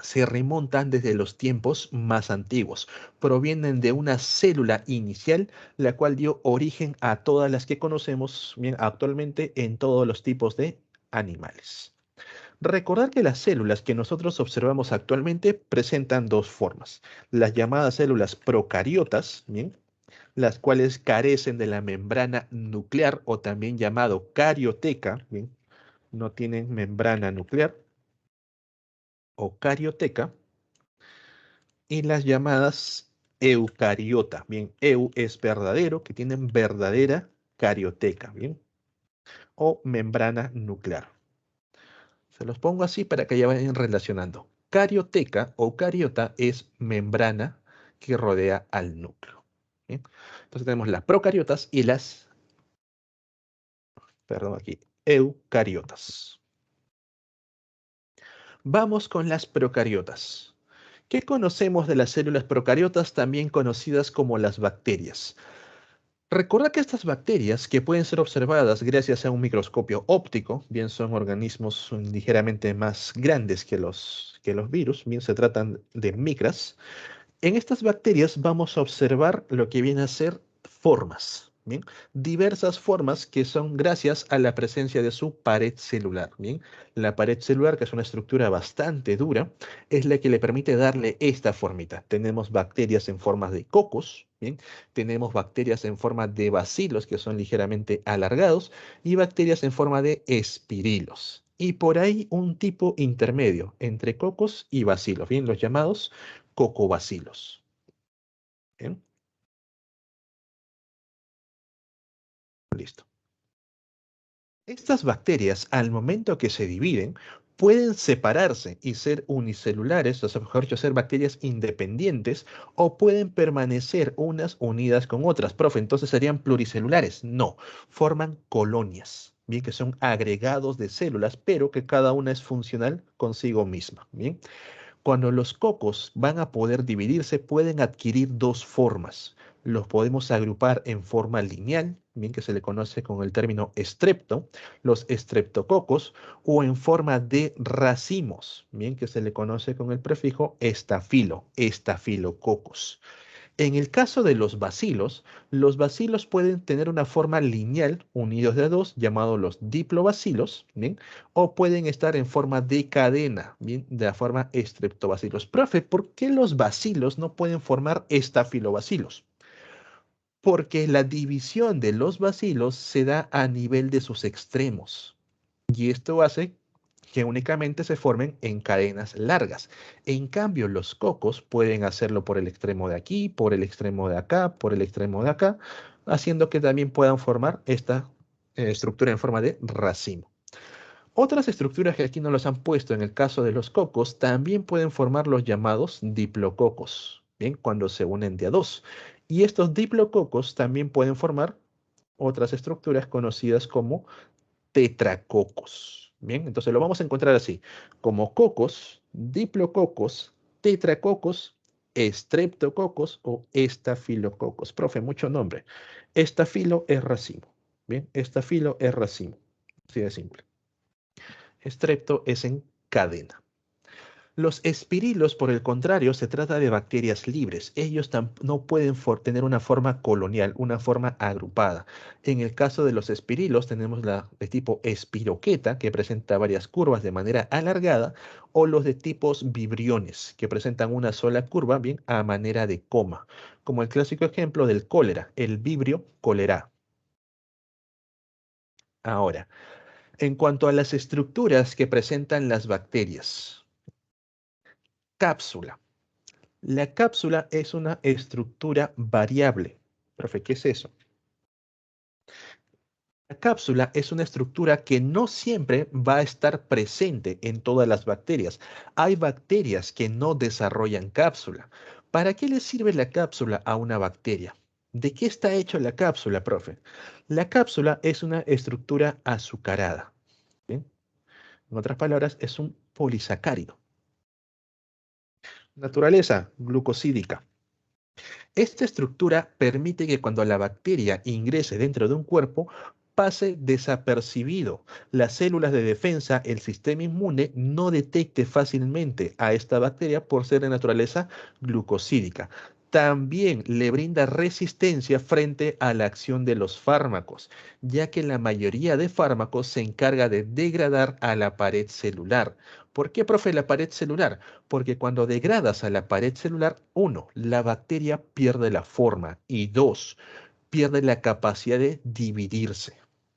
se remontan desde los tiempos más antiguos. Provienen de una célula inicial, la cual dio origen a todas las que conocemos bien actualmente en todos los tipos de animales. Recordar que las células que nosotros observamos actualmente presentan dos formas. Las llamadas células procariotas, bien, las cuales carecen de la membrana nuclear o también llamado carioteca, bien, no tienen membrana nuclear o carioteca, y las llamadas eucariota, bien, eu es verdadero, que tienen verdadera carioteca, bien, o membrana nuclear. Se los pongo así para que ya vayan relacionando. Carioteca o cariota es membrana que rodea al núcleo. ¿Bien? Entonces tenemos las procariotas y las, perdón aquí, eucariotas. Vamos con las procariotas. ¿Qué conocemos de las células procariotas, también conocidas como las bacterias? Recuerda que estas bacterias, que pueden ser observadas gracias a un microscopio óptico, bien son organismos ligeramente más grandes que los virus, bien se tratan de micras. En estas bacterias vamos a observar lo que viene a ser formas, ¿bien? Diversas formas que son gracias a la presencia de su pared celular, ¿bien? La pared celular, que es una estructura bastante dura, es la que le permite darle esta formita. Tenemos bacterias en forma de cocos, ¿bien? Tenemos bacterias en forma de bacilos, que son ligeramente alargados, y bacterias en forma de espirilos. Y por ahí un tipo intermedio entre cocos y bacilos, ¿bien? Los llamados cocobacilos. Bien, listo. Estas bacterias, al momento que se dividen, pueden separarse y ser unicelulares, o sea, mejor dicho, ser bacterias independientes, o pueden permanecer unas unidas con otras. Profe, entonces serían pluricelulares. No, forman colonias, bien, que son agregados de células, pero que cada una es funcional consigo misma. Bien. Cuando los cocos van a poder dividirse, pueden adquirir dos formas. Los podemos agrupar en forma lineal, bien que se le conoce con el término estrepto, los estreptococos, o en forma de racimos, bien que se le conoce con el prefijo estafilo, estafilococos. En el caso de los bacilos pueden tener una forma lineal unidos de dos, llamados los diplobacilos, ¿bien? O pueden estar en forma de cadena, ¿bien? De la forma estreptobacilos. Profe, ¿por qué los bacilos no pueden formar estafilobacilos? Porque la división de los bacilos se da a nivel de sus extremos. Y esto hace que únicamente se formen en cadenas largas. En cambio, los cocos pueden hacerlo por el extremo de aquí, por el extremo de acá, por el extremo de acá, haciendo que también puedan formar esta estructura en forma de racimo. Otras estructuras que aquí no los han puesto en el caso de los cocos también pueden formar los llamados diplococos, ¿bien? Cuando se unen de a dos. Y estos diplococos también pueden formar otras estructuras conocidas como tetracocos. Bien, entonces lo vamos a encontrar así, como cocos, diplococos, tetracocos, estreptococos o estafilococos. Profe, mucho nombre. Estafilo es racimo. Bien, estafilo es racimo. Así de simple. Estrepto es en cadena. Los espirilos, por el contrario, se trata de bacterias libres. Ellos no pueden tener una forma colonial, una forma agrupada. En el caso de los espirilos tenemos la de tipo espiroqueta, que presenta varias curvas de manera alargada, o los de tipos vibriones, que presentan una sola curva, bien, a manera de coma, como el clásico ejemplo del cólera, el vibrio cólera. Ahora, en cuanto a las estructuras que presentan las bacterias, cápsula. La cápsula es una estructura variable. Profe, ¿qué es eso? La cápsula es una estructura que no siempre va a estar presente en todas las bacterias. Hay bacterias que no desarrollan cápsula. ¿Para qué le sirve la cápsula a una bacteria? ¿De qué está hecha la cápsula, profe? La cápsula es una estructura azucarada. ¿Bien? En otras palabras, es un polisacárido. Naturaleza, glucosídica. Esta estructura permite que cuando la bacteria ingrese dentro de un cuerpo, pase desapercibido. Las células de defensa, el sistema inmune, no detecte fácilmente a esta bacteria por ser de naturaleza glucosídica. También le brinda resistencia frente a la acción de los fármacos, ya que la mayoría de fármacos se encarga de degradar a la pared celular. ¿Por qué, profe, la pared celular? Porque cuando degradas a la pared celular, uno, la bacteria pierde la forma y dos, pierde la capacidad de dividirse.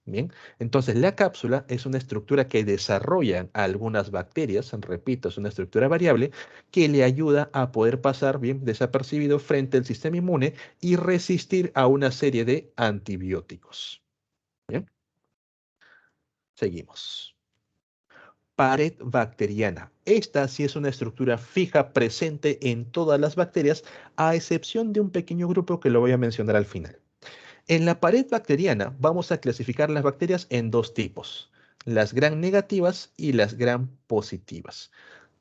Bien, entonces la cápsula es una estructura que desarrollan algunas bacterias, repito, es una estructura variable que le ayuda a poder pasar bien desapercibido frente al sistema inmune y resistir a una serie de antibióticos. Bien, seguimos. Pared bacteriana. Esta sí es una estructura fija presente en todas las bacterias, a excepción de un pequeño grupo que lo voy a mencionar al final. En la pared bacteriana vamos a clasificar las bacterias en dos tipos, las gram negativas y las gram positivas.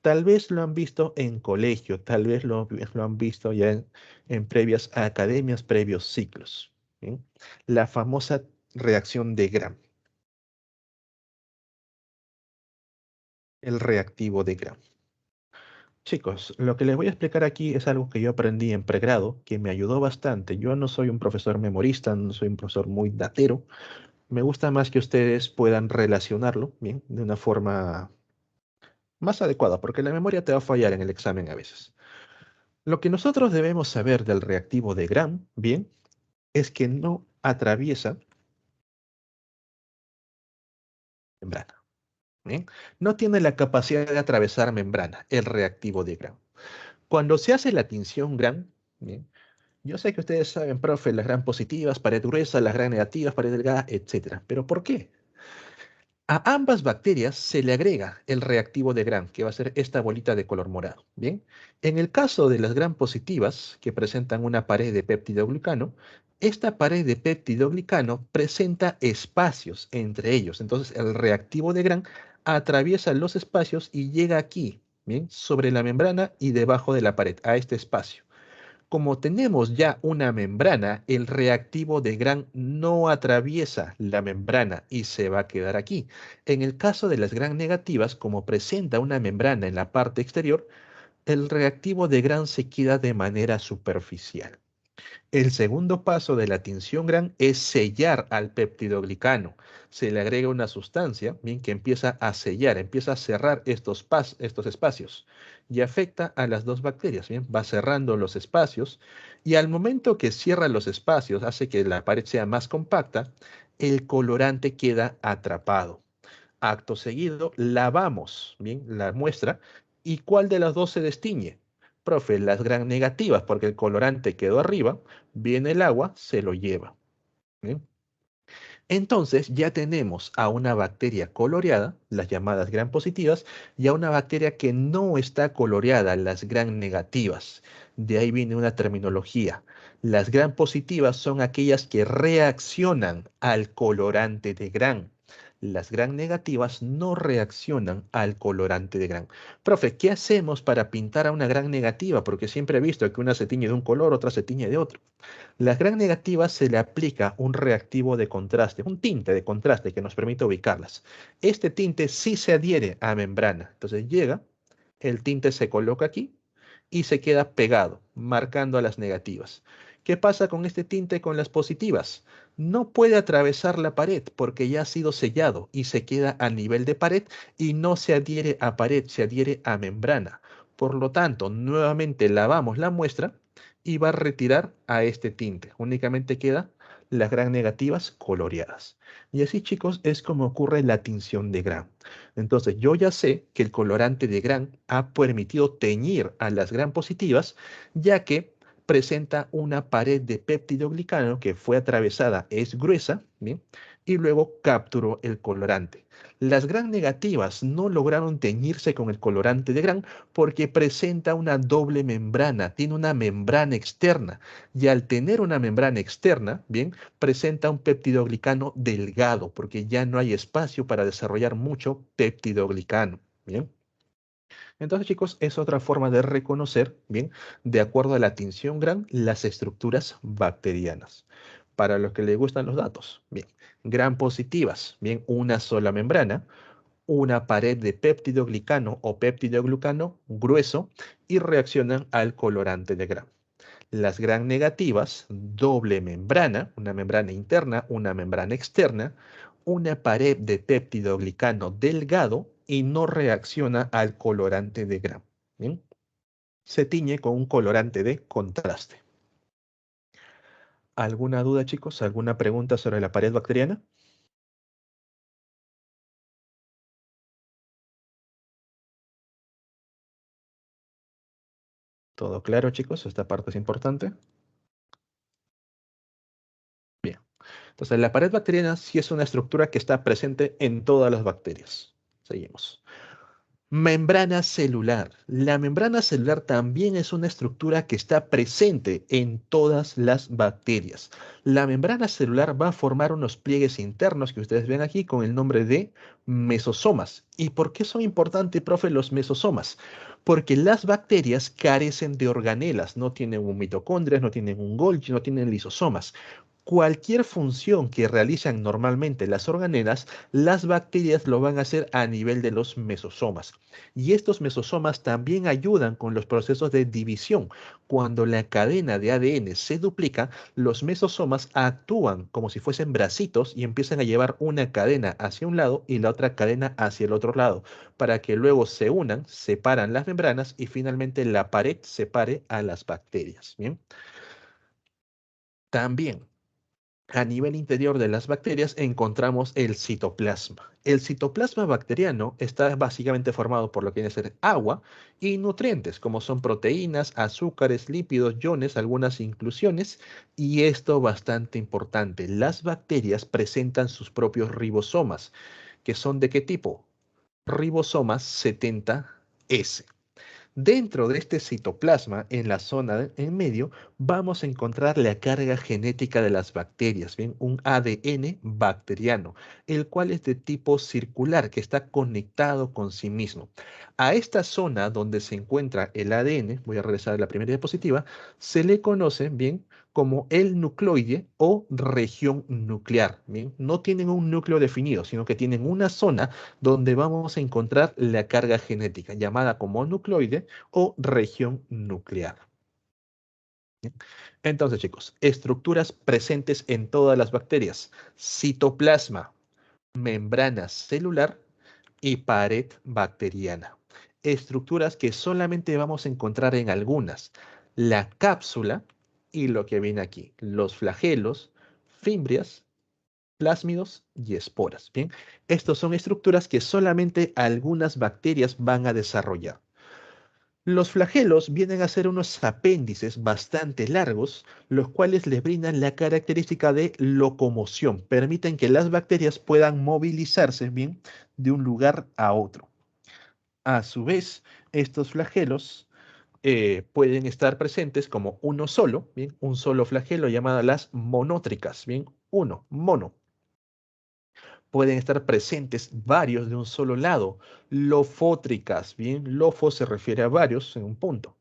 Tal vez lo han visto en colegio, tal vez lo han visto ya en previas academias, previos ciclos. ¿Bien? La famosa reacción de Gram, el reactivo de Gram. Chicos, lo que les voy a explicar aquí es algo que yo aprendí en pregrado, que me ayudó bastante. Yo no soy un profesor memorista, no soy un profesor muy datero. Me gusta más que ustedes puedan relacionarlo, bien, de una forma más adecuada, porque la memoria te va a fallar en el examen a veces. Lo que nosotros debemos saber del reactivo de Gram, bien, es que no atraviesa membrana, bien. No tiene la capacidad de atravesar membrana, el reactivo de Gram. Cuando se hace la tinción Gram, bien, yo sé que ustedes saben, profe, las Gram positivas, pared gruesa, las Gram negativas, pared delgada, etcétera. ¿Pero por qué? A ambas bacterias se le agrega el reactivo de Gram, que va a ser esta bolita de color morado. Bien, en el caso de las Gram positivas, que presentan una pared de péptidoglicano, esta pared de péptidoglicano presenta espacios entre ellos. Entonces, el reactivo de Gram atraviesa los espacios y llega aquí, bien, sobre la membrana y debajo de la pared, a este espacio. Como tenemos ya una membrana, el reactivo de Gram no atraviesa la membrana y se va a quedar aquí. En el caso de las Gram negativas, como presenta una membrana en la parte exterior, el reactivo de Gram se queda de manera superficial. El segundo paso de la tinción Gram es sellar al peptidoglicano. Se le agrega una sustancia, bien, que empieza a sellar, empieza a cerrar estos espacios y afecta a las dos bacterias, bien, va cerrando los espacios y al momento que cierra los espacios, hace que la pared sea más compacta, el colorante queda atrapado. Acto seguido, lavamos, bien, la muestra y ¿cuál de las dos se destiñe? Profe, las Gram negativas, porque el colorante quedó arriba, viene el agua, se lo lleva. ¿Bien? Entonces ya tenemos a una bacteria coloreada, las llamadas Gram positivas, y a una bacteria que no está coloreada, las Gram negativas. De ahí viene una terminología. Las Gram positivas son aquellas que reaccionan al colorante de Gram. Las Gram negativas no reaccionan al colorante de Gram. Profe, ¿qué hacemos para pintar a una Gram negativa? Porque siempre he visto que una se tiñe de un color, otra se tiñe de otro. Las Gram negativas se le aplica un reactivo de contraste, un tinte de contraste que nos permite ubicarlas. Este tinte sí se adhiere a membrana. Entonces llega, el tinte se coloca aquí y se queda pegado, marcando a las negativas. ¿Qué pasa con este tinte con las positivas? No puede atravesar la pared porque ya ha sido sellado y se queda a nivel de pared y no se adhiere a pared, se adhiere a membrana. Por lo tanto, nuevamente lavamos la muestra y va a retirar a este tinte. Únicamente queda las Gram negativas coloreadas. Y así, chicos, es como ocurre la tinción de Gram. Entonces, yo ya sé que el colorante de Gram ha permitido teñir a las Gram positivas, ya que presenta una pared de péptidoglicano que fue atravesada, es gruesa, ¿bien? Y luego capturó el colorante. Las Gram negativas no lograron teñirse con el colorante de Gram porque presenta una doble membrana, tiene una membrana externa y al tener una membrana externa, bien, presenta un peptidoglicano delgado porque ya no hay espacio para desarrollar mucho peptidoglicano, bien. Entonces, chicos, es otra forma de reconocer, bien, de acuerdo a la tinción Gram, las estructuras bacterianas. para los que les gustan los datos. Bien, gram positivas, bien, una sola membrana, una pared de péptidoglicano o péptidoglucano grueso y reaccionan al colorante de gram. Las gram negativas, doble membrana, una membrana interna, una membrana externa, una pared de péptidoglicano delgado y no reacciona al colorante de gram. ¿Bien? Se tiñe con un colorante de contraste. ¿Alguna duda, chicos? ¿Alguna pregunta sobre la pared bacteriana? ¿Todo claro, chicos? Esta parte es importante. Bien. Entonces, la pared bacteriana sí es una estructura que está presente en todas las bacterias. Seguimos. Membrana celular. La membrana celular también es una estructura que está presente en todas las bacterias. La membrana celular va a formar unos pliegues internos que ustedes ven aquí con el nombre de mesosomas. ¿Y por qué son importantes, profe, los mesosomas? Porque las bacterias carecen de organelas, no tienen un mitocondrias, no tienen un Golgi, no tienen lisosomas. Cualquier función que realizan normalmente las organelas, las bacterias lo van a hacer a nivel de los mesosomas. Y estos mesosomas también ayudan con los procesos de división. Cuando la cadena de ADN se duplica, los mesosomas actúan como si fuesen bracitos y empiezan a llevar una cadena hacia un lado y la otra cadena hacia el otro lado, para que luego se unan, separan las membranas y finalmente la pared separe a las bacterias. Bien. También a nivel interior de las bacterias encontramos el citoplasma. El citoplasma bacteriano está básicamente formado por lo que viene a ser agua y nutrientes, como son proteínas, azúcares, lípidos, iones, algunas inclusiones, y esto bastante importante. Las bacterias presentan sus propios ribosomas, que son ¿de qué tipo? Ribosomas 70S. Dentro de este citoplasma, en la zona en medio, vamos a encontrar la carga genética de las bacterias, ¿bien? Un ADN bacteriano, el cual es de tipo circular, que está conectado con sí mismo. A esta zona donde se encuentra el ADN, voy a regresar a la primera diapositiva, se le conoce, ¿bien? Como el nucleoide o región nuclear, ¿bien? No tienen un núcleo definido, sino que tienen una zona donde vamos a encontrar la carga genética, llamada como nucleoide o región nuclear. Entonces, chicos, estructuras presentes en todas las bacterias: citoplasma, membrana celular y pared bacteriana. Estructuras que solamente vamos a encontrar en algunas: la cápsula y lo que viene aquí, los flagelos, fimbrias, plásmidos y esporas. Bien, estos son estructuras que solamente algunas bacterias van a desarrollar. Los flagelos vienen a ser unos apéndices bastante largos, los cuales les brindan la característica de locomoción, permiten que las bacterias puedan movilizarse bien de un lugar a otro. A su vez, estos flagelos pueden estar presentes como uno solo, bien, un solo flagelo llamado las monótricas, bien, uno, mono. Pueden estar presentes varios de un solo lado, lofótricas, bien, lofo se refiere a varios en un punto.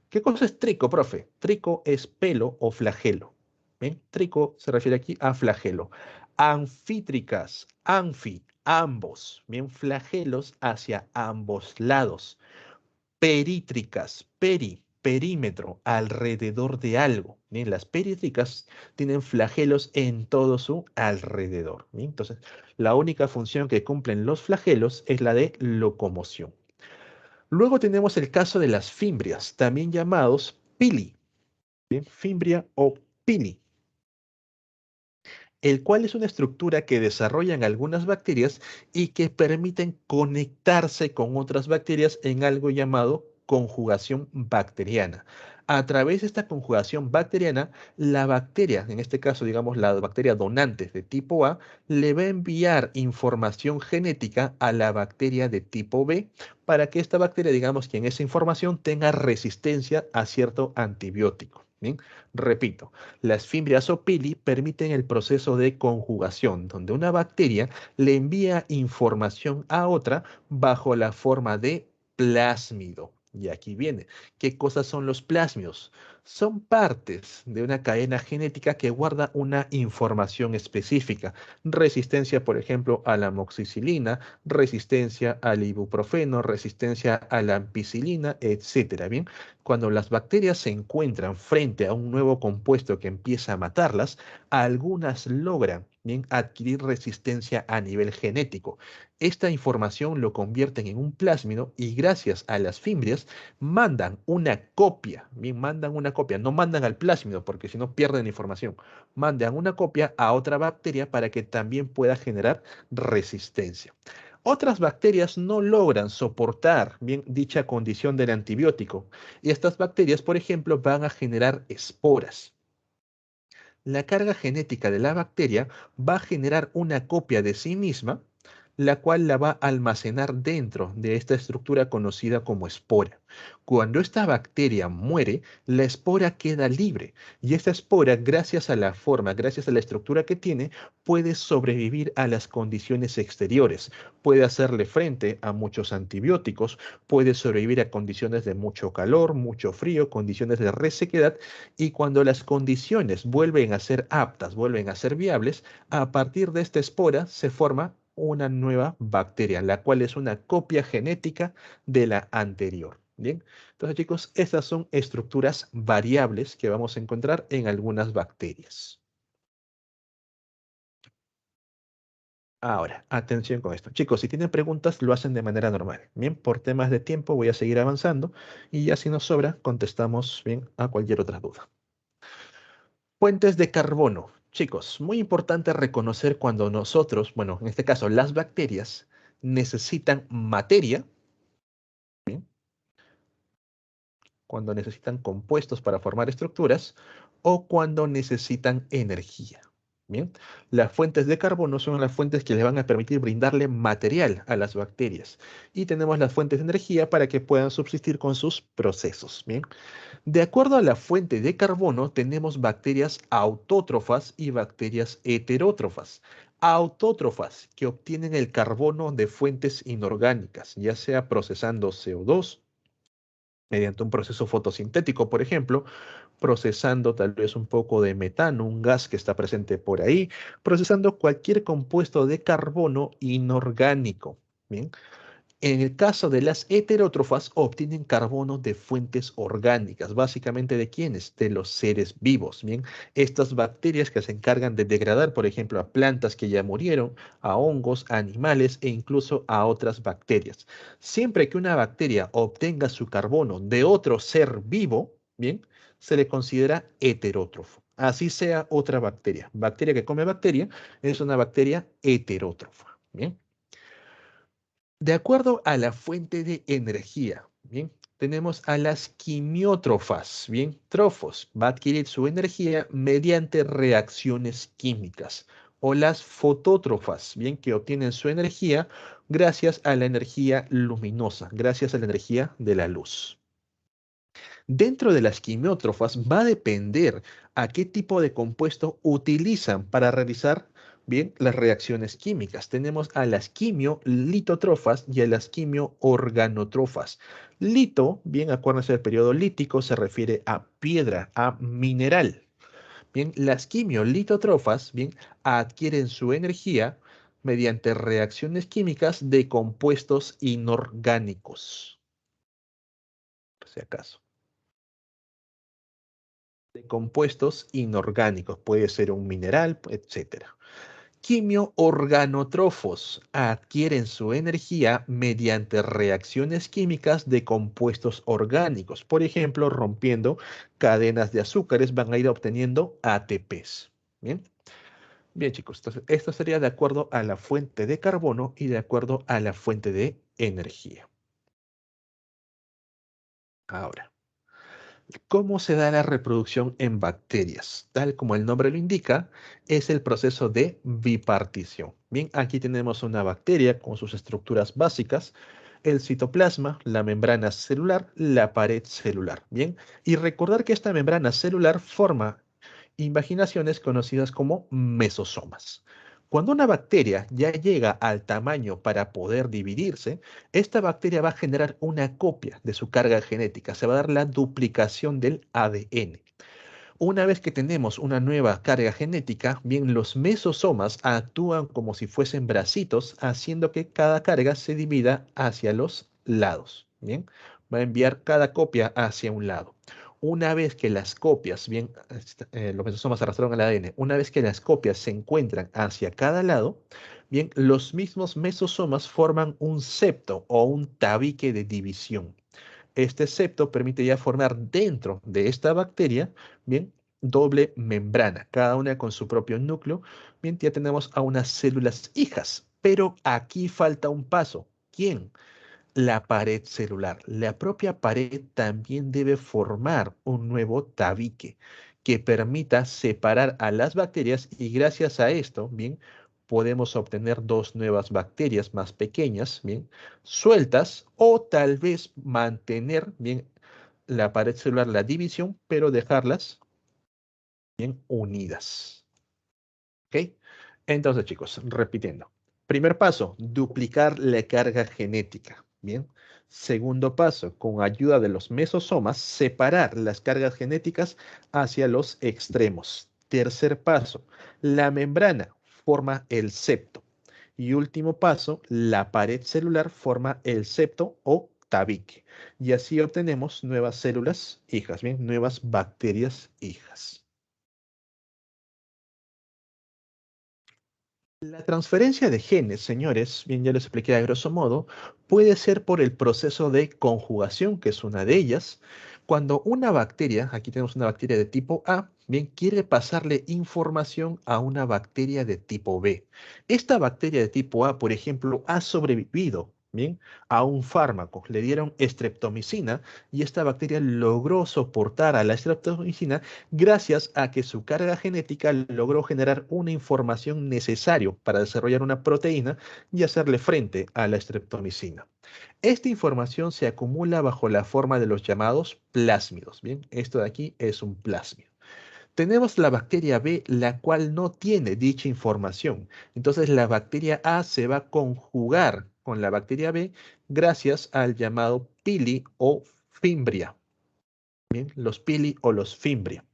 ¿Qué cosa es trico, profe? Trico es pelo o flagelo. ¿Bien? Trico se refiere aquí a flagelo. Anfítricas, anfi, ambos. Bien, flagelos hacia ambos lados. Perítricas, perímetro, alrededor de algo. Bien, las perítricas tienen flagelos en todo su alrededor. Bien, entonces, la única función que cumplen los flagelos es la de locomoción. Luego tenemos el caso de las fimbrias, también llamados pili, ¿bien? Fimbria o pili, el cual es una estructura que desarrollan algunas bacterias y que permiten conectarse con otras bacterias en algo llamado conjugación bacteriana. A través de esta conjugación bacteriana, la bacteria, en este caso digamos la bacteria donante de tipo A, le va a enviar información genética a la bacteria de tipo B para que esta bacteria, digamos que en esa información tenga resistencia a cierto antibiótico. ¿Bien? Repito, las fimbrias o pili permiten el proceso de conjugación, donde una bacteria le envía información a otra bajo la forma de plásmido. Y aquí viene. ¿Qué cosas son los plásmidos? Son partes de una cadena genética que guarda una información específica. Resistencia, por ejemplo, a la amoxicilina, resistencia al ibuprofeno, resistencia a la ampicilina, etcétera. Bien, cuando las bacterias se encuentran frente a un nuevo compuesto que empieza a matarlas, algunas logran bien adquirir resistencia a nivel genético. Esta información lo convierten en un plásmido y gracias a las fimbrias mandan una copia, bien, mandan una copia, no mandan al plásmido porque si no pierden la información, mandan una copia a otra bacteria para que también pueda generar resistencia. Otras bacterias no logran soportar bien dicha condición del antibiótico y estas bacterias, por ejemplo, van a generar esporas. La carga genética de la bacteria va a generar una copia de sí misma, la cual la va a almacenar dentro de esta estructura conocida como espora. Cuando esta bacteria muere, la espora queda libre y esta espora, gracias a la forma, gracias a la estructura que tiene, puede sobrevivir a las condiciones exteriores. Puede hacerle frente a muchos antibióticos, puede sobrevivir a condiciones de mucho calor, mucho frío, condiciones de resequedad y cuando las condiciones vuelven a ser aptas, vuelven a ser viables, a partir de esta espora se forma una nueva bacteria, la cual es una copia genética de la anterior. Bien, entonces chicos, estas son estructuras variables que vamos a encontrar en algunas bacterias. Ahora, atención con esto. Chicos, si tienen preguntas, lo hacen de manera normal. Bien, por temas de tiempo voy a seguir avanzando y ya si nos sobra, contestamos bien a cualquier otra duda. Fuentes de carbono. Chicos, muy importante reconocer cuando nosotros, bueno, en este caso las bacterias, necesitan materia, ¿bien? Cuando necesitan compuestos para formar estructuras o cuando necesitan energía. Bien, las fuentes de carbono son las fuentes que le van a permitir brindarle material a las bacterias. Y tenemos las fuentes de energía para que puedan subsistir con sus procesos. Bien, de acuerdo a la fuente de carbono, tenemos bacterias autótrofas y bacterias heterótrofas. Autótrofas que obtienen el carbono de fuentes inorgánicas, ya sea procesando CO2 mediante un proceso fotosintético, por ejemplo, procesando tal vez un poco de metano, un gas que está presente por ahí, procesando cualquier compuesto de carbono inorgánico. Bien, en el caso de las heterótrofas, obtienen carbono de fuentes orgánicas, básicamente de quiénes, de los seres vivos. Bien, estas bacterias que se encargan de degradar, por ejemplo, a plantas que ya murieron, a hongos, a animales e incluso a otras bacterias. Siempre que una bacteria obtenga su carbono de otro ser vivo, bien, se le considera heterótrofo. Así sea otra bacteria. Bacteria que come bacteria es una bacteria heterótrofa. Bien. De acuerdo a la fuente de energía, bien, tenemos a las quimiótrofas, bien, trofos, va a adquirir su energía mediante reacciones químicas, o las fotótrofas, bien, que obtienen su energía gracias a la energía luminosa, gracias a la energía de la luz. Dentro de las quimiótrofas va a depender a qué tipo de compuesto utilizan para realizar bien las reacciones químicas. Tenemos a las quimiolitótrofas y a las quimioorganotrofas. Lito, bien, acuérdense del periodo lítico, se refiere a piedra, a mineral. Bien, las quimiolitótrofas, bien, adquieren su energía mediante reacciones químicas de compuestos inorgánicos, por si acaso. De compuestos inorgánicos, puede ser un mineral, etcétera. Quimioorganótrofos adquieren su energía mediante reacciones químicas de compuestos orgánicos. Por ejemplo, rompiendo cadenas de azúcares van a ir obteniendo ATPs. Bien, bien chicos, entonces esto sería de acuerdo a la fuente de carbono y de acuerdo a la fuente de energía. Ahora. ¿Cómo se da la reproducción en bacterias? Tal como el nombre lo indica, es el proceso de bipartición. Bien, aquí tenemos una bacteria con sus estructuras básicas, el citoplasma, la membrana celular, la pared celular. Bien, y recordar que esta membrana celular forma invaginaciones conocidas como mesosomas. Cuando una bacteria ya llega al tamaño para poder dividirse, esta bacteria va a generar una copia de su carga genética. Se va a dar la duplicación del ADN. Una vez que tenemos una nueva carga genética, bien, los mesosomas actúan como si fuesen bracitos, haciendo que cada carga se divida hacia los lados. Bien, va a enviar cada copia hacia un lado. Una vez que las copias, bien, los mesosomas arrastraron el ADN, una vez que las copias se encuentran hacia cada lado, bien, los mismos mesosomas forman un septo o un tabique de división. Este septo permite ya formar dentro de esta bacteria, bien, doble membrana, cada una con su propio núcleo. Bien, ya tenemos a unas células hijas, pero aquí falta un paso. ¿Quién? La pared celular. La propia pared también debe formar un nuevo tabique que permita separar a las bacterias y gracias a esto, bien, podemos obtener dos nuevas bacterias más pequeñas, bien, sueltas o tal vez mantener, bien, la pared celular, la división, pero dejarlas bien unidas. ¿Ok? Entonces, chicos, repitiendo. Primer paso, duplicar la carga genética. Bien. Segundo paso, con ayuda de los mesosomas, separar las cargas genéticas hacia los extremos. Tercer paso, la membrana forma el septo. Y último paso, la pared celular forma el septo o tabique. Y así obtenemos nuevas células hijas, bien, nuevas bacterias hijas. La transferencia de genes, señores, bien ya les expliqué a grosso modo, puede ser por el proceso de conjugación, que es una de ellas. Cuando una bacteria, aquí tenemos una bacteria de tipo A, bien, quiere pasarle información a una bacteria de tipo B. Esta bacteria de tipo A, por ejemplo, ha sobrevivido, bien, a un fármaco. Le dieron streptomicina y esta bacteria logró soportar a la streptomicina gracias a que su carga genética logró generar una información necesaria para desarrollar una proteína y hacerle frente a la streptomicina. Esta información se acumula bajo la forma de los llamados plásmidos. Bien, esto de aquí es un plásmido. Tenemos la bacteria B, la cual no tiene dicha información. Entonces la bacteria A se va a conjugar con la bacteria B gracias al llamado pili o fimbria. Bien, los pili o los fimbria.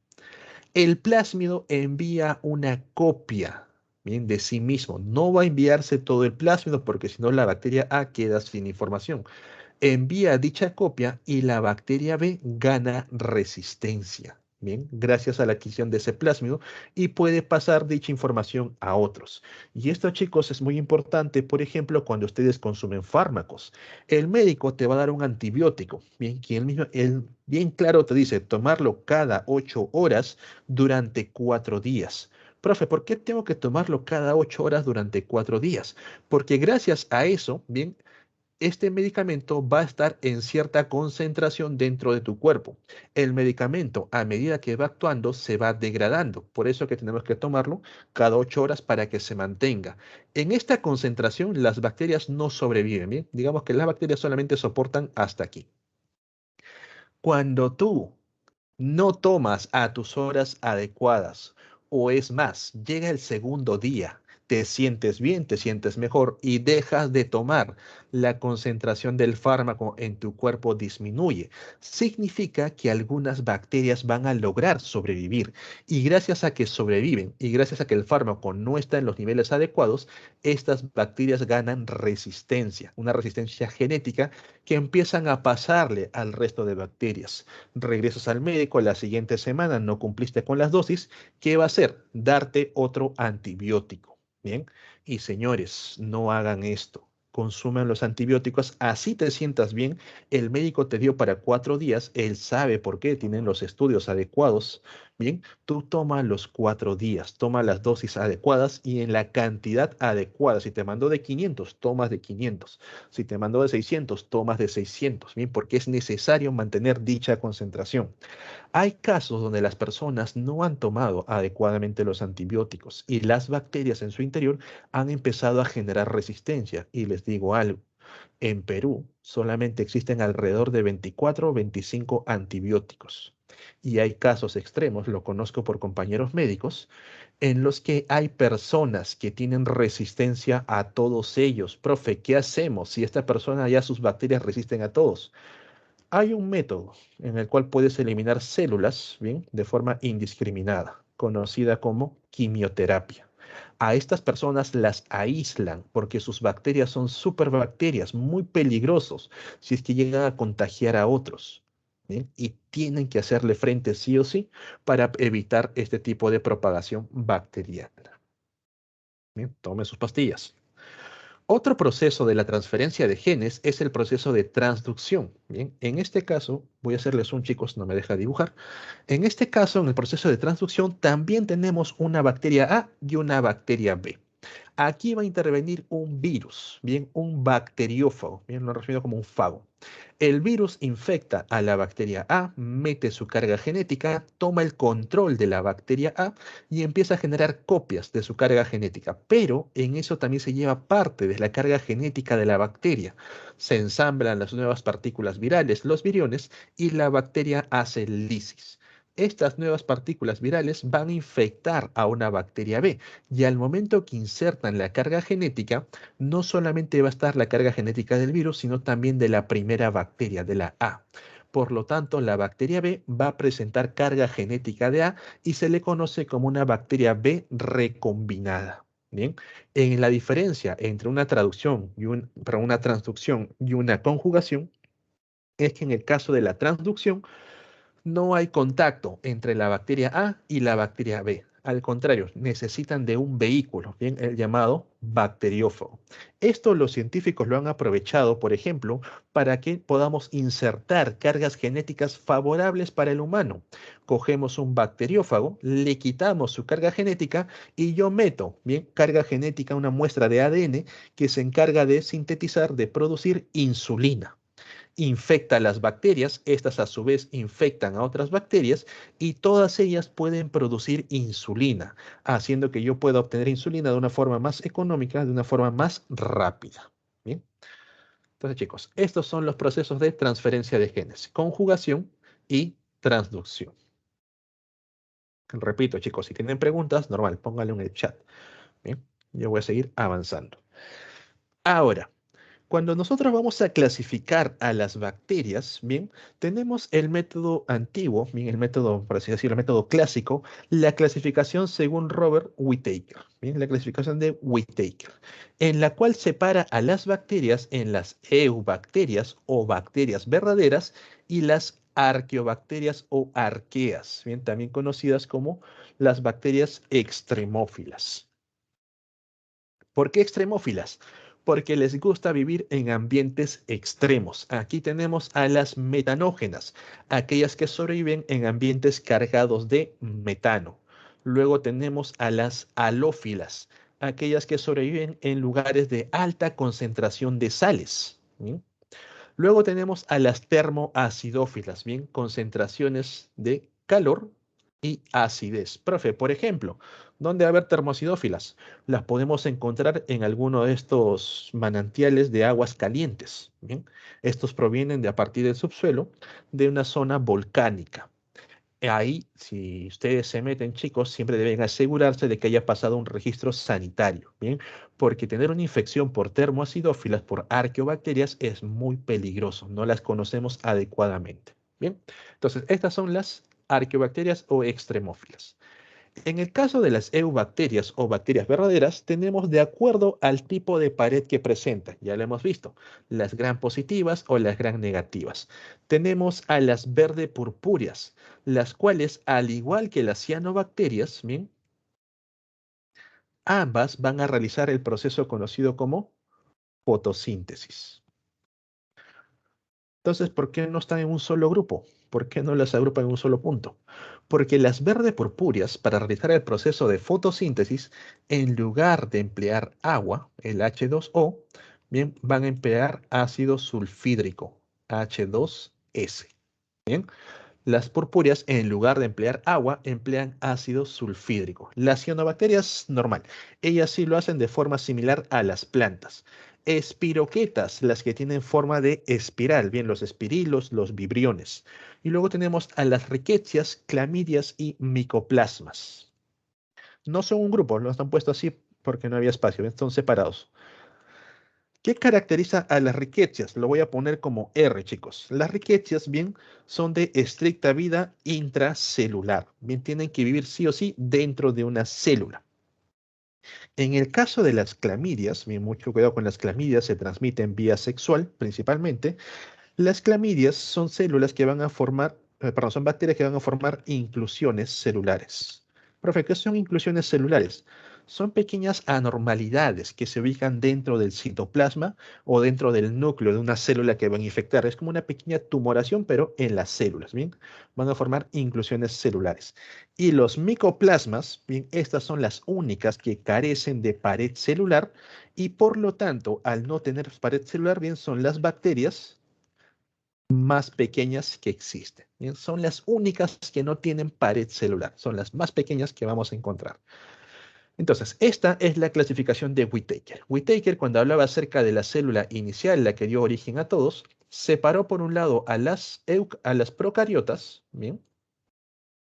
El plásmido envía una copia, bien, de sí mismo. No va a enviarse todo el plásmido porque si no la bacteria A queda sin información. Envía dicha copia y la bacteria B gana resistencia. Bien, gracias a la adquisición de ese plásmido y puede pasar dicha información a otros. Y esto, chicos, es muy importante, por ejemplo, cuando ustedes consumen fármacos. El médico te va a dar un antibiótico, bien, que él bien claro te dice tomarlo cada 8 horas durante 4 días. Profe, ¿por qué tengo que tomarlo cada 8 horas durante 4 días? Porque gracias a eso, bien, este medicamento va a estar en cierta concentración dentro de tu cuerpo. El medicamento, a medida que va actuando, se va degradando. Por eso que tenemos que tomarlo cada 8 horas para que se mantenga. En esta concentración, las bacterias no sobreviven, ¿bien? Digamos que las bacterias solamente soportan hasta aquí. Cuando tú no tomas a tus horas adecuadas, o es más, llega el segundo día, te sientes bien, te sientes mejor y dejas de tomar, la concentración del fármaco en tu cuerpo disminuye. Significa que algunas bacterias van a lograr sobrevivir y gracias a que sobreviven y gracias a que el fármaco no está en los niveles adecuados, estas bacterias ganan resistencia, una resistencia genética que empiezan a pasarle al resto de bacterias. Regresas al médico la siguiente semana, no cumpliste con las dosis, ¿qué va a hacer? Darte otro antibiótico. Bien, y señores, no hagan esto. Consuman los antibióticos, así te sientas bien. El médico te dio para 4 días, él sabe por qué, tienen los estudios adecuados. Bien, tú toma los 4 días, toma las dosis adecuadas y en la cantidad adecuada. Si te mandó de 500, tomas de 500. Si te mandó de 600, tomas de 600, bien, porque es necesario mantener dicha concentración. Hay casos donde las personas no han tomado adecuadamente los antibióticos y las bacterias en su interior han empezado a generar resistencia. Y les digo algo. En Perú solamente existen alrededor de 24 o 25 antibióticos. Y hay casos extremos, lo conozco por compañeros médicos, en los que hay personas que tienen resistencia a todos ellos. Profe, ¿qué hacemos si esta persona ya sus bacterias resisten a todos? Hay un método en el cual puedes eliminar células, ¿bien? De forma indiscriminada, conocida como quimioterapia. A estas personas las aíslan porque sus bacterias son superbacterias, muy peligrosos si es que llegan a contagiar a otros. ¿Bien? Y tienen que hacerle frente sí o sí para evitar este tipo de propagación bacteriana. Bien, tome sus pastillas. Otro proceso de la transferencia de genes es el proceso de transducción. Bien, en este caso, voy a hacerles un, chicos, no me deja dibujar. En este caso, en el proceso de transducción, también tenemos una bacteria A y una bacteria B. Aquí va a intervenir un virus, bien, un bacteriófago, bien, lo refiero como un fago. El virus infecta a la bacteria A, mete su carga genética, toma el control de la bacteria A y empieza a generar copias de su carga genética. Pero en eso también se lleva parte de la carga genética de la bacteria. Se ensamblan las nuevas partículas virales, los viriones, y la bacteria hace lisis. Estas nuevas partículas virales van a infectar a una bacteria B y al momento que insertan la carga genética, no solamente va a estar la carga genética del virus, sino también de la primera bacteria, de la A. Por lo tanto, la bacteria B va a presentar carga genética de A y se le conoce como una bacteria B recombinada. Bien, en la diferencia entre una traducción y una transducción y una conjugación es que en el caso de la transducción no hay contacto entre la bacteria A y la bacteria B. Al contrario, necesitan de un vehículo, bien, el llamado bacteriófago. Esto los científicos lo han aprovechado, por ejemplo, para que podamos insertar cargas genéticas favorables para el humano. Cogemos un bacteriófago, le quitamos su carga genética y yo meto, bien, carga genética, una muestra de ADN que se encarga de sintetizar, de producir insulina. Infecta a las bacterias, estas a su vez infectan a otras bacterias y todas ellas pueden producir insulina, haciendo que yo pueda obtener insulina de una forma más económica, de una forma más rápida. Bien. Entonces, chicos, estos son los procesos de transferencia de genes, conjugación y transducción. Repito, chicos, si tienen preguntas, normal, pónganlo en el chat. Bien, yo voy a seguir avanzando. Ahora, cuando nosotros vamos a clasificar a las bacterias, bien, tenemos el método antiguo, bien, el método, por así decirlo, el método clásico, la clasificación según Robert Whittaker, bien, la clasificación de Whittaker, en la cual separa a las bacterias en las eubacterias o bacterias verdaderas y las arqueobacterias o arqueas, bien, también conocidas como las bacterias extremófilas. ¿Por qué extremófilas? Porque les gusta vivir en ambientes extremos. Aquí tenemos a las metanógenas, aquellas que sobreviven en ambientes cargados de metano. Luego tenemos a las halófilas, aquellas que sobreviven en lugares de alta concentración de sales. ¿Sí? Luego tenemos a las termoacidófilas, bien, concentraciones de calor y acidez. Profe, por ejemplo, ¿dónde va a haber termoacidófilas? Las podemos encontrar en alguno de estos manantiales de aguas calientes. Bien, estos provienen de a partir del subsuelo de una zona volcánica. Ahí, si ustedes se meten, chicos, siempre deben asegurarse de que haya pasado un registro sanitario, ¿bien? Porque tener una infección por termoacidófilas, por arqueobacterias, es muy peligroso. No las conocemos adecuadamente, ¿bien? Entonces, estas son las arqueobacterias o extremófilas. En el caso de las eubacterias o bacterias verdaderas, tenemos de acuerdo al tipo de pared que presentan, ya lo hemos visto, las gram positivas o las gram negativas. Tenemos a las verde purpúreas, las cuales, al igual que las cianobacterias, ¿bien? Ambas van a realizar el proceso conocido como fotosíntesis. Entonces, ¿por qué no están en un solo grupo? ¿Por qué no las agrupan en un solo punto? Porque las verde purpúreas, para realizar el proceso de fotosíntesis, en lugar de emplear agua, el H2O, bien, van a emplear ácido sulfídrico, H2S. Bien, Las purpúreas, en lugar de emplear agua, emplean ácido sulfídrico. Las cianobacterias, normal. Ellas sí lo hacen de forma similar a las plantas. Espiroquetas, las que tienen forma de espiral, bien, los espirilos, los vibriones. Y luego tenemos a las riquecias, clamidias y micoplasmas. No son un grupo, los han puesto así porque no había espacio, ¿ven? Son separados. ¿Qué caracteriza a las riquecias? Lo voy a poner como R, chicos. Las riquecias, bien, son de estricta vida intracelular. Bien, tienen que vivir sí o sí dentro de una célula. En el caso de las clamidias, bien, mucho cuidado con las clamidias, se transmiten vía sexual principalmente. Las clamidias son células que van a formar, perdón, son bacterias que van a formar inclusiones celulares. Profe, ¿qué son inclusiones celulares? Son pequeñas anormalidades que se ubican dentro del citoplasma o dentro del núcleo de una célula que van a infectar. Es como una pequeña tumoración, pero en las células, ¿bien? Van a formar inclusiones celulares. Y los micoplasmas, bien, estas son las únicas que carecen de pared celular y por lo tanto, al no tener pared celular, bien, son las bacterias más pequeñas que existen. Bien, son las únicas que no tienen pared celular. Son las más pequeñas que vamos a encontrar. Entonces, esta es la clasificación de Whittaker. Whittaker, cuando hablaba acerca de la célula inicial, la que dio origen a todos, separó por un lado a las procariotas, ¿bien?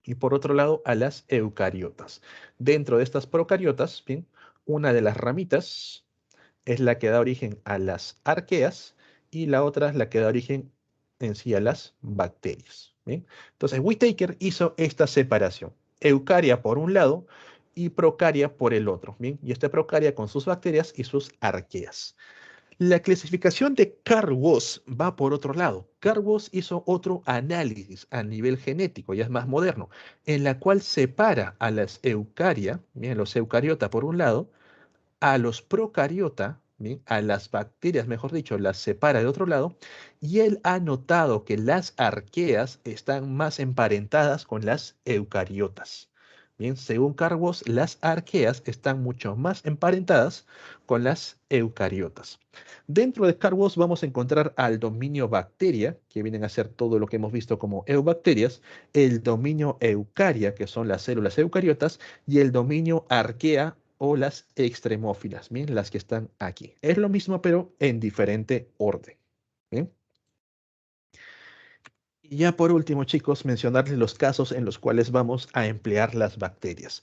Y por otro lado a las eucariotas. Dentro de estas procariotas, ¿bien? Una de las ramitas es la que da origen a las arqueas y la otra es la que da origen en sí a las bacterias. ¿Bien? Entonces, Whittaker hizo esta separación. Eucaria por un lado y procaria por el otro. ¿Bien? Y esta procaria con sus bacterias y sus arqueas. La clasificación de Carl Woese va por otro lado. Carl Woese hizo otro análisis a nivel genético, ya es más moderno, en la cual separa a las eucaria, bien, los eucariota por un lado, a los procariota, ¿bien? A las bacterias, mejor dicho, las separa de otro lado, y él ha notado que las arqueas están más emparentadas con las eucariotas. Bien, según Carl Woese, las arqueas están mucho más emparentadas con las eucariotas. Dentro de Carl Woese vamos a encontrar al dominio bacteria, que vienen a ser todo lo que hemos visto como eubacterias, el dominio eucaria, que son las células eucariotas, y el dominio arquea o las extremófilas, bien, las que están aquí. Es lo mismo, pero en diferente orden. ¿Bien? Y ya por último, chicos, mencionarles los casos en los cuales vamos a emplear las bacterias.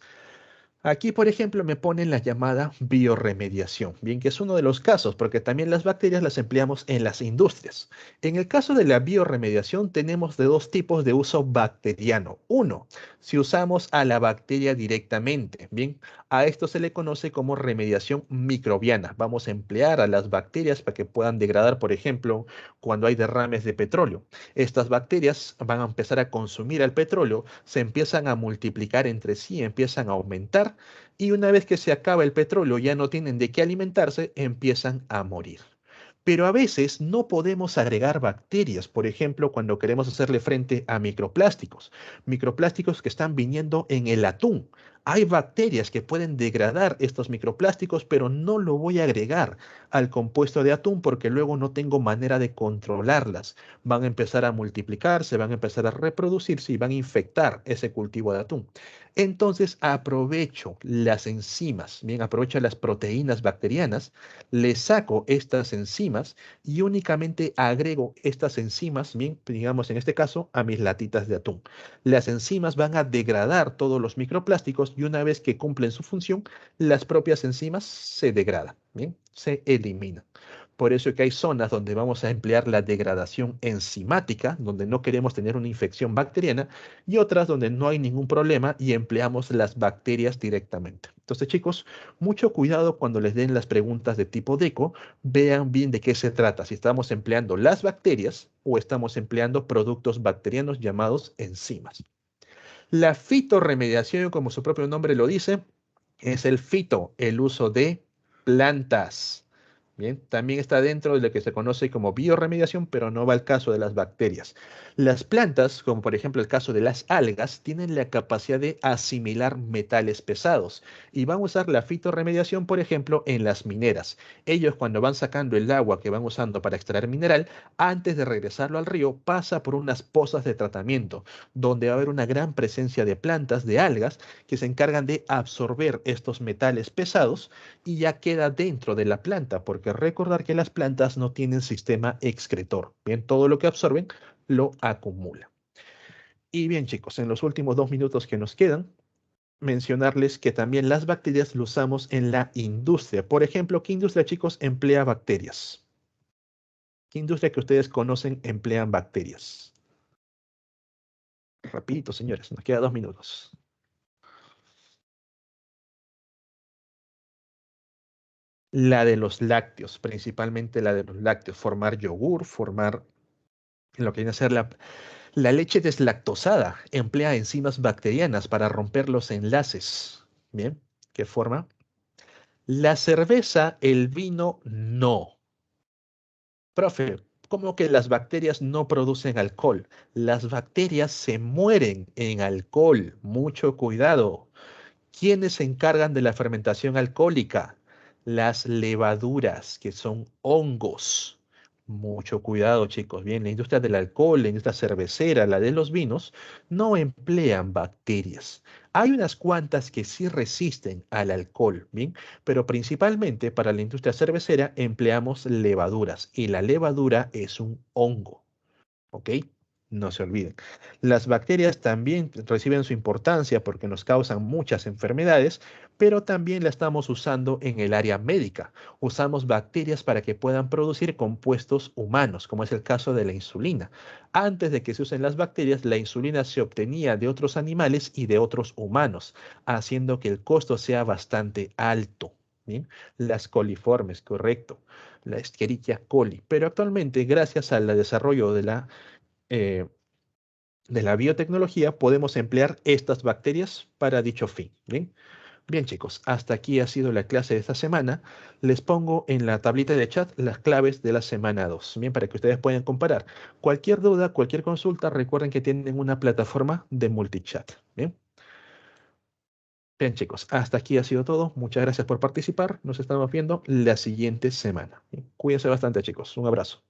Aquí, por ejemplo, me ponen la llamada biorremediación, bien que es uno de los casos, porque también las bacterias las empleamos en las industrias. En el caso de la biorremediación tenemos de dos tipos de uso bacteriano. Uno, si usamos a la bacteria directamente, bien, a esto se le conoce como remediación microbiana. Vamos a emplear a las bacterias para que puedan degradar, por ejemplo, cuando hay derrames de petróleo. Estas bacterias van a empezar a consumir el petróleo, se empiezan a multiplicar entre sí, empiezan a aumentar y una vez que se acaba el petróleo ya no tienen de qué alimentarse, empiezan a morir. Pero a veces no podemos agregar bacterias, por ejemplo, cuando queremos hacerle frente a microplásticos, microplásticos que están viniendo en el atún. Hay bacterias que pueden degradar estos microplásticos, pero no lo voy a agregar al compuesto de atún porque luego no tengo manera de controlarlas. Van a empezar a multiplicarse, van a empezar a reproducirse y van a infectar ese cultivo de atún. Entonces aprovecho las enzimas, bien, aprovecho las proteínas bacterianas, le saco estas enzimas y únicamente agrego estas enzimas, bien, digamos en este caso, a mis latitas de atún. Las enzimas van a degradar todos los microplásticos y una vez que cumplen su función, las propias enzimas se degradan, bien, se eliminan. Por eso es que hay zonas donde vamos a emplear la degradación enzimática, donde no queremos tener una infección bacteriana, y otras donde no hay ningún problema y empleamos las bacterias directamente. Entonces, chicos, mucho cuidado cuando les den las preguntas de tipo DECO, vean bien de qué se trata, si estamos empleando las bacterias o estamos empleando productos bacterianos llamados enzimas. La fitorremediación, como su propio nombre lo dice, es el fito, el uso de plantas. Bien, también está dentro de lo que se conoce como bioremediación, pero no va al caso de las bacterias. Las plantas, como por ejemplo el caso de las algas, tienen la capacidad de asimilar metales pesados y van a usar la fitorremediación, por ejemplo, en las mineras. Ellos cuando van sacando el agua que van usando para extraer mineral, antes de regresarlo al río, pasa por unas pozas de tratamiento, donde va a haber una gran presencia de plantas, de algas, que se encargan de absorber estos metales pesados y ya queda dentro de la planta, porque recordar que las plantas no tienen sistema excretor. Bien, todo lo que absorben lo acumula. Y bien, chicos, en los últimos 2 minutos que nos quedan, mencionarles que también las bacterias lo usamos en la industria. Por ejemplo, ¿qué industria, chicos, emplea bacterias? ¿Qué industria que ustedes conocen emplean bacterias? Rapidito, señores, nos queda 2 minutos. La de los lácteos, principalmente la de los lácteos, formar yogur, formar lo que viene a ser la leche deslactosada, emplea enzimas bacterianas para romper los enlaces. Bien, ¿qué forma? La cerveza, el vino, no. Profe, ¿cómo que las bacterias no producen alcohol? Las bacterias se mueren en alcohol. Mucho cuidado. ¿Quiénes se encargan de la fermentación alcohólica? Las levaduras, que son hongos. Mucho cuidado, chicos. Bien, la industria del alcohol, la industria cervecera, la de los vinos, no emplean bacterias. Hay unas cuantas que sí resisten al alcohol, ¿bien? Pero principalmente para la industria cervecera empleamos levaduras y la levadura es un hongo. ¿Ok? No se olviden. Las bacterias también reciben su importancia porque nos causan muchas enfermedades, pero también la estamos usando en el área médica. Usamos bacterias para que puedan producir compuestos humanos, como es el caso de la insulina. Antes de que se usen las bacterias, la insulina se obtenía de otros animales y de otros humanos, haciendo que el costo sea bastante alto. ¿Bien? Las coliformes, correcto, la Escherichia coli. Pero actualmente, gracias al desarrollo eh, de la biotecnología, podemos emplear estas bacterias para dicho fin. Bien, bien, chicos, hasta aquí ha sido la clase de esta semana. Les pongo en la tablita de chat las claves de la semana 2. Bien, para que ustedes puedan comparar. Cualquier duda, cualquier consulta, recuerden que tienen una plataforma de multichat. Bien. Bien, chicos, hasta aquí ha sido todo. Muchas gracias por participar. Nos estamos viendo la siguiente semana. Bien, cuídense bastante, chicos. Un abrazo.